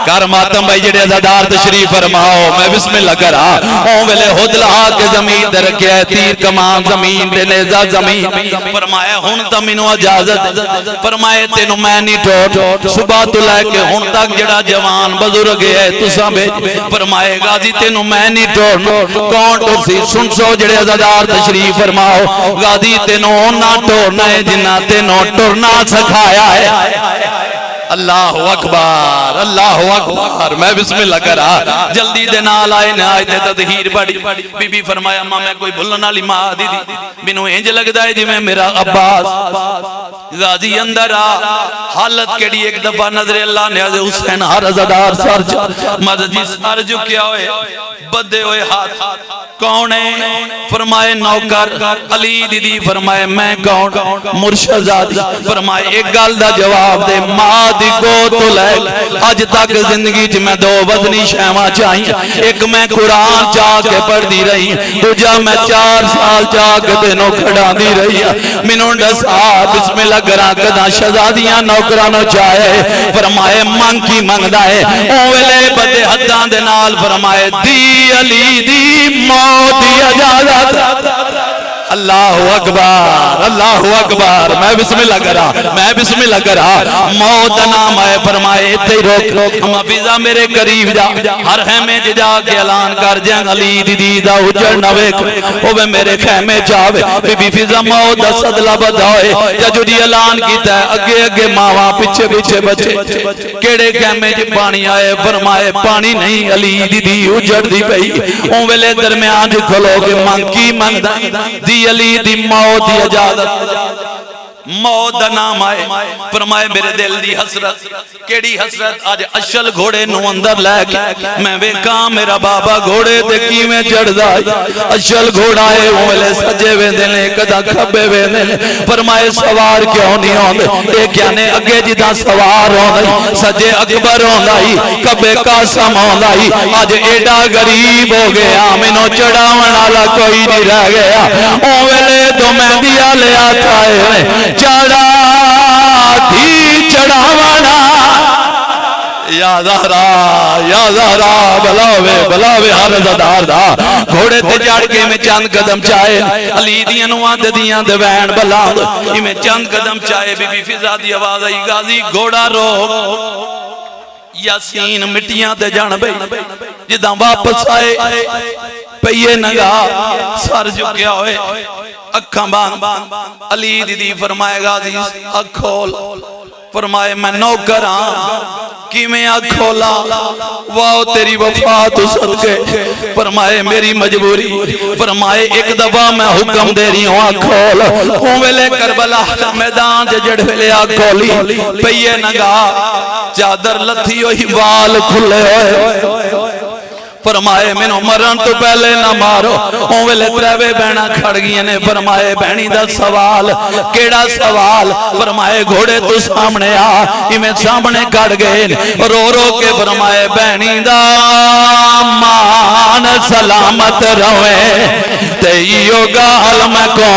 کر ماتم بھائی جڑے عزادار تشریف فرماؤ میں بسم اللہ کرا ہوں ویلے ہدلہ کے زمین دے رکھے ہے تیر کمان زمین دے نیزہ زمین فرمایا ہن تا مینوں اجازت فرمائے تینوں میں نہیں ٹوٹ صبح تو لے کے ہن تک جڑا جوان بزرگ ہے تساں بھیج فرمائے غازی تینوں میں نہیں ٹوٹ کون ٹوٹ سی سن سو جڑے عزادار تشریف فرماؤ غازی تینوں نہ ٹورنا ہے جنہ تینوں ٹورنا سکھایا ہے اللہ اکبر میں بسم اللہ کرا جلدی دے نال آئے نے آئے تے تطہیر پڑھی بی بی فرمایا ماں میں کوئی بھلن والی ماں دی مینوں انج لگدا ہے جویں میرا عباس غازی اندر حالت کیڑی ایک دفعہ نظر اللہ نے حضرت حسین ہر عزادار سر مدد جی سر جو کیا ہوئے بدے ہوئے ہاتھ کون ہے فرمائے نوکر علی دیدی فرمائے میں کون مرشد زادی فرمائے ایک گل دا جواب دے ماں دی کو تو لے آج تک زندگی چ میں دو وزنی شہواں چاہیے ایک میں قرآن چاہ کے پڑھ دی رہی دوجا میں 4 سال چاہ کے دنوں کھڑا دی رہی منوں ڈسا بسم اللہ کراں کدا شہزادیاں نوکرانو چاہے فرمائے منگ کی منگدا ہے اولے بدے حداں دے نال فرمائے دی علی دی موت دی اجازت اللہ اکبر اللہ اکبر میں بسم اللہ کرا موت نام ہے فرمائے تے روک ہم حفیظہ میرے قریب جا ہر خیمے جا کے اعلان کر جائیں علی دی دا اجڑ نہ ویکھ اوے میرے خیمے جاوے بی بی فضا موت دا صدلہ بدھائے یا جو دی اعلان کیتا ہے اگے اگے ماواں پیچھے پیچھے بچے کیڑے خیمے جی پانی آئے فرمائے پانی نہیں علی دی اجڑ دی پئی اون ویلے درمیان جی کھلو کے منگ کی منگدا دی علی دی موت دی اجازت موت دا نام آئے فرمائے میرے دل دی حسرت کیڑی حسرت آج اشل گھوڑے نو اندر لے کے میں ویکھاں میرا بابا گھوڑے تے کیویں چڑھدا اشل گھوڑا ہے اولے سجے ویندے نے کدا کھبے ویندے نے فرمائے سوار کیوں نہیں ہوندے اے کیا نے اگے جدا سوار ہوندا سجے اکبر ہوندا کبے قاسم ہوندا اج ایڈا غریب ہو گیا مینوں چڑھاون والا کوئی نہیں رہ گیا اولے تو مہندی والے آئے چڑھا تھی چڑھاوانا یا زہرا بلاوے ہر زدار دا گھوڑے تے چڑھ کے میں چند قدم چاہے علی دیاں نواں دیاں دے وین بلاند میں چند قدم چاہے بی بی فضا دی آواز آئی غازی گھوڑا روک یاسین مٹیاں تے جان بھئی جداں واپس آئے پئیے نگا سر جھکیا ہوئے اکھاں باندھ علی دیدی فرمائے غازی اکھ کھول فرمائے میں نوکر ہاں کی میں آنکھ کھولا واو تیری وفا تو صدقے فرمائے میری مجبوری فرمائے ایک دفعہ میں حکم دے رہی ہوں آنکھ کھول ویلے کربلا میدان جڑ ویلے آنکھ کھولی پئیے نگا چادر لتھی ہوئی وال کھلے ہوئے فرمائے مینوں مرن تو پہلے نہ مارو اون ویلے تریوے بہنا کھڑ گئی نے فرمائے بہنی دا سوال کیڑا سوال فرمائے گھوڑے تو سامنے آ ایویں سامنے کھڑ گئے رو رو کے فرمائے بہنی دا مان سلامت رہے تے ایو گال میں کو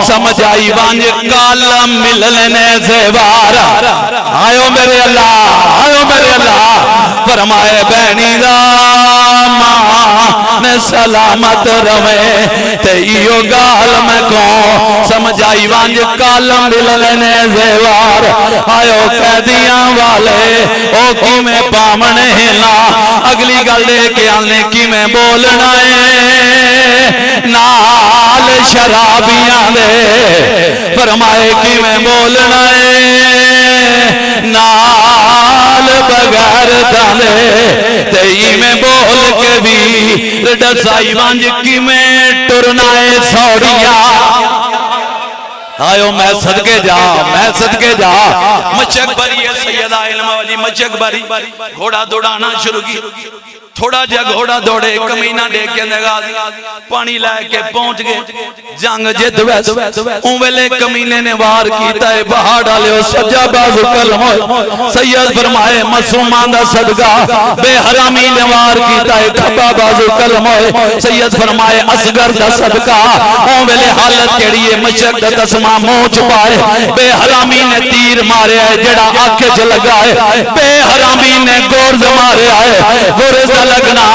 سمجھائی وانج کالم ملنے زیوار آئو میرے اللہ فرمائے بہنی دا مان سلامت روے تے ایو گال میں کو سمجھائی وانج کالم ملنے زیوار آئو قیدیاں والے او کی میں پامنے لا اگلی گل دے کے آنے کی میں بولنا ہے نال شرابیاں دے فرمائے کی میں بولنا ہے نال بغیر دانے تئی میں بول کے بھی ڈسائی وانج کی میں ٹرنائے سوڑیاں آئیو میں صدقے جا مچک بری ہے سیدہ علم والی مچک بری گھوڑا دوڑانا شروع کی تھوڑا جا گھوڑا دوڑے کمینہ دیکھ کے نگاہ پانی لائے کے پہنچ گئے جنگ جد ویس اون ویلے کمینے نے وار کیتا ہے بہا ڈالے ہو سجا بازو کلم ہوئے سید فرمائے مسلمان دا صدقہ بے حرامی نے وار کیتا ہے کھبا بازو کلم ہوئے سید فرمائے اصغر دا صدقہ اون ویلے حالت کیڑی ہے مشک دا تسمہ منہ چھپائے بے حرامی نے تیر مارے آئے جڑا آنکھیں چ لگائے بے حرامی نے گورز مارے آئے گورز لگنا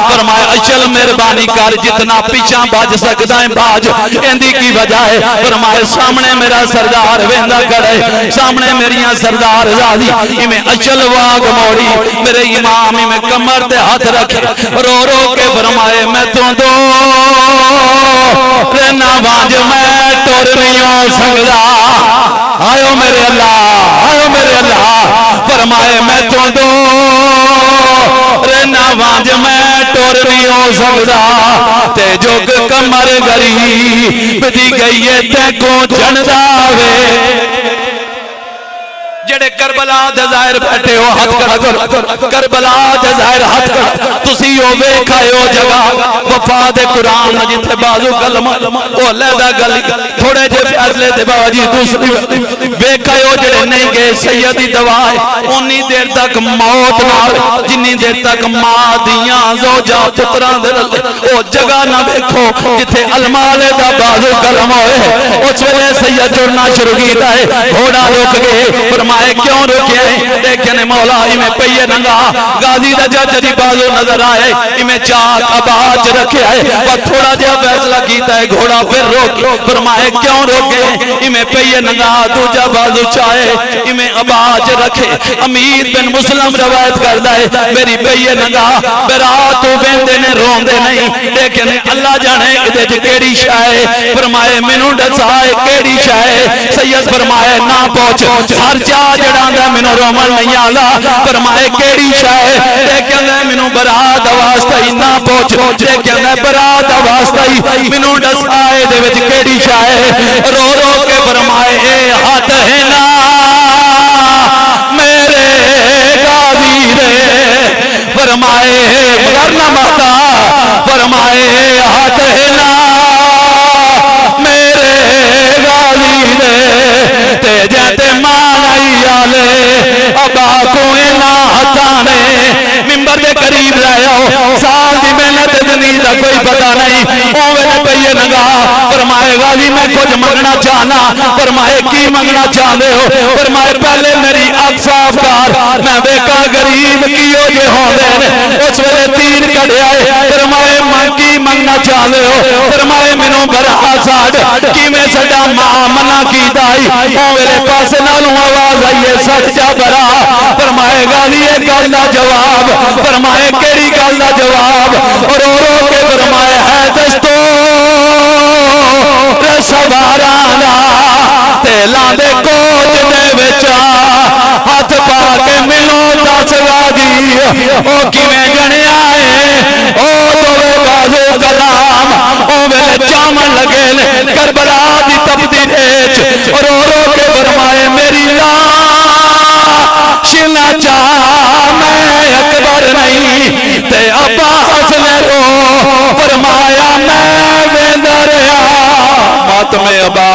فرمائے اچھل مہربانی کر جتنا پیچھا باج سکتا ہے باج اندی کی وجہ ہے فرمائے سامنے میرا سردار ویندہ کرے سامنے میریاں سردار زادی میں اچھل واگ موڑی میرے امام میں کمر تے ہاتھ رکھے رو رو کے فرمائے میں تو دو رہنا باج میں ٹور نہیں ہو سکتا آئیو میرے اللہ فرمائے میں تو دو رہنا وانج میں ٹور نہیں ہو سکتا تے جو کمر گری بدی گئی ہے تے کو جھندا وے جڑے کربلا دے ظاہر بیٹھے ہو ہاتھ کر کربلا دے ظاہر ہاتھ کر تسی او ویکھائے ہو جگہ وفا دے قرآن جتھے بازو کلمہ او لیدہ گلی تھوڑے جے فیصلے دے باجی دوسری ویکھائے ہو جڑے نہیں گئے سیدی دوائے انہی دیر تک موت نہ جنہی دیر تک ماں دیاں زوجہ پتران دے او جگہ نہ دیکھو جتھے المالے دا بازو کلمہ ہوئے اس ویلے سید جڑنا شروع کیتا ہے گھوڑا رک گئے فرمائے کیوں رکے ہیں دیکھنے مولا ہمیں پہیے ننگا غازی دا جاجری بازو نظر آئے ہمیں چاک آباج رکھے آئے اور تھوڑا جا فیصلہ کیتا ہے گھوڑا پھر روکے فرمائے کیوں روکے ہمیں پہیے ننگا دوجہ بازو چاہے ہمیں آباج رکھے امیر بن مسلم روایت کردہ ہے میری پہیے ننگا براتو بیندے نے روندے نہیں لیکن اللہ جانے ادھے جو کیڑی شاہے فرمائے منو ڈسائے کیڑی شاہے سید فرمائے نا پہنچ ہر جا جڑاندہ منو رومن نہیں آلا فرمائے کیڑی شاہے لیکن منو برات واسطہ ہی نا پہنچ لیکن برات واسطہ ہی منو ڈسائے دے وچ کیڑی شاہے رو رو کے فرمائے اے ہاتھ ہے نا میرے غازی رے فرمائے ورنہ ماتا فرمائے ہاتھ ہے نا میرے غازی رے تے جاتے مانائی آلے ابا کوئے نا ہتانے ممبر دے قریب رہے ہو سال دی محنت دنی دا کوئی پتہ نہیں اوے نے پہیے نگا فرمائے غازی میں کچھ منگنا چاہنا فرمائے کی منگنا چاہنے ہو فرمائے پہلے میری آگ صاف کار میں بیکا غریب کیوں یہ ہوندے اس ویلے تیر کڑے آئے فرمائے من کی منگنا چاہنے ہو فرمائے منو برا ساڑ کی میں سڑا ماں منع کی دائی اوے پاس نالوں آواز آئیے سڑ جا برا فرمائے غازی ایک گالدہ جواب فرمائے کیڑی گالدہ جواب اور رو کے فرمائے ہے دستو سوارانا تیلان دے کوچ دے بچا ہاتھ پا کے ملو دس غازی او کی میں جنے آئے او دوے بازو کلام او میں جامن لگے کربلا دی تبدی ریچ اور رو کے فرمائے میری لاش نہ چاہ میں اکبر نہیں تے عباس نے رو فرمایا میں ویندر ماتم ابا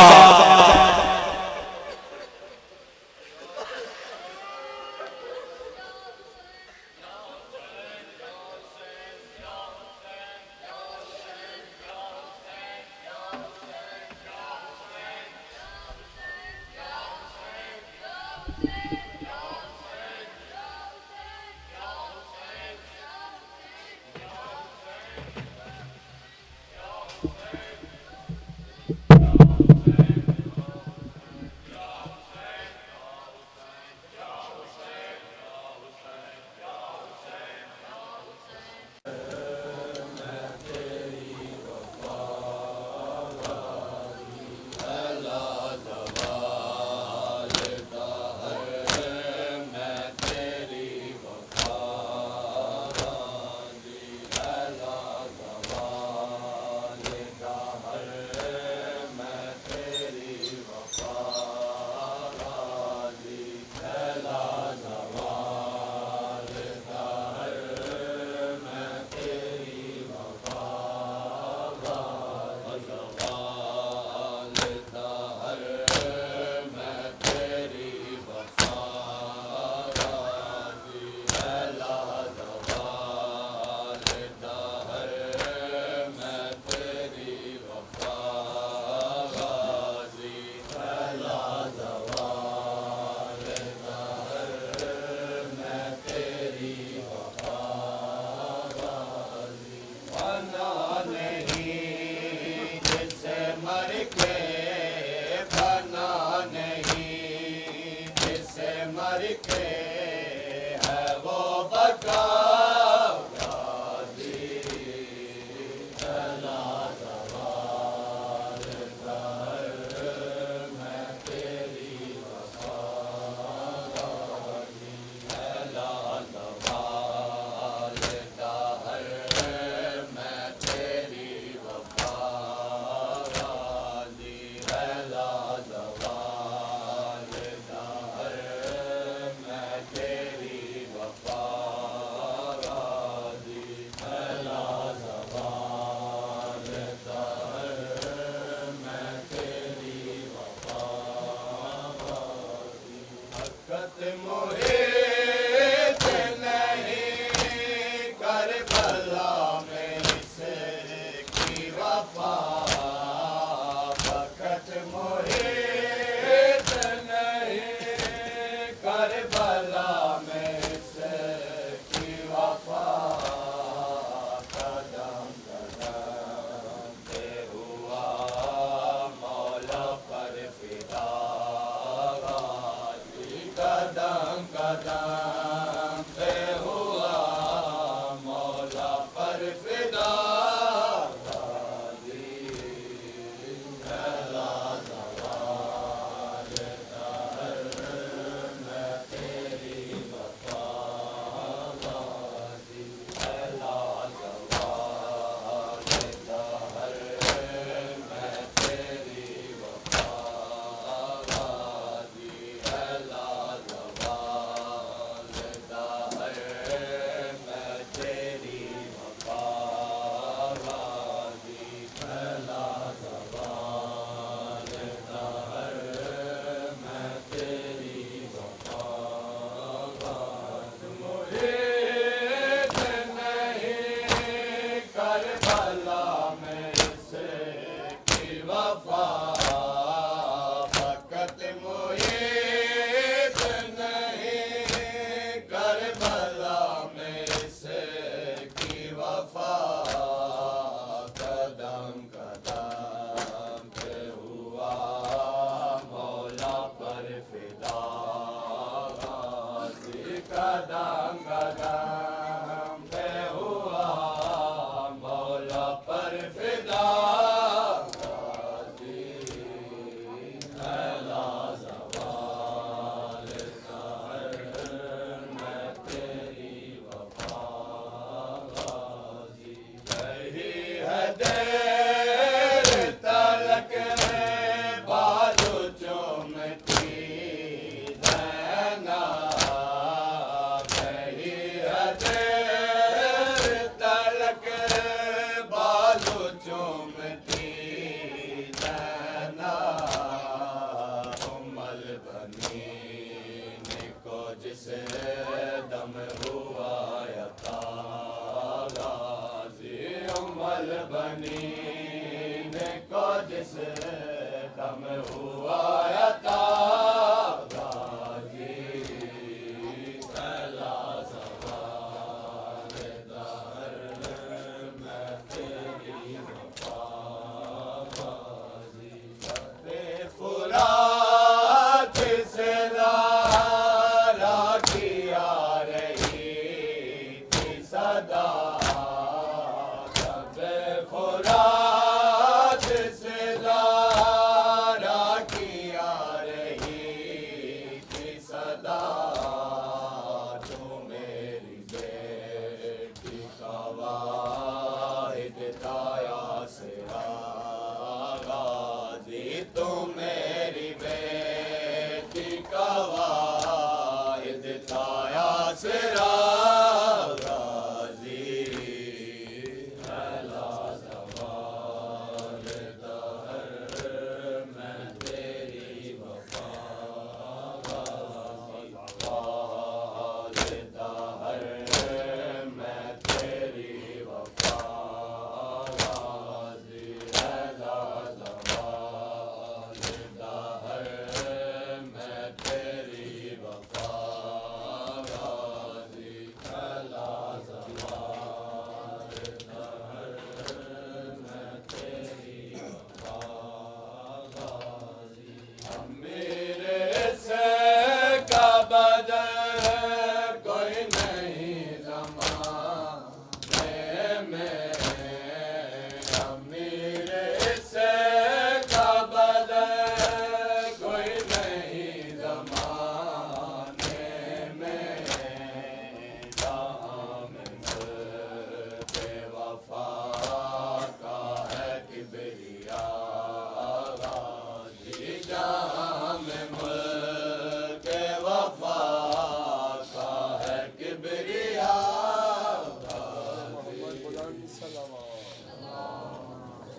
خدا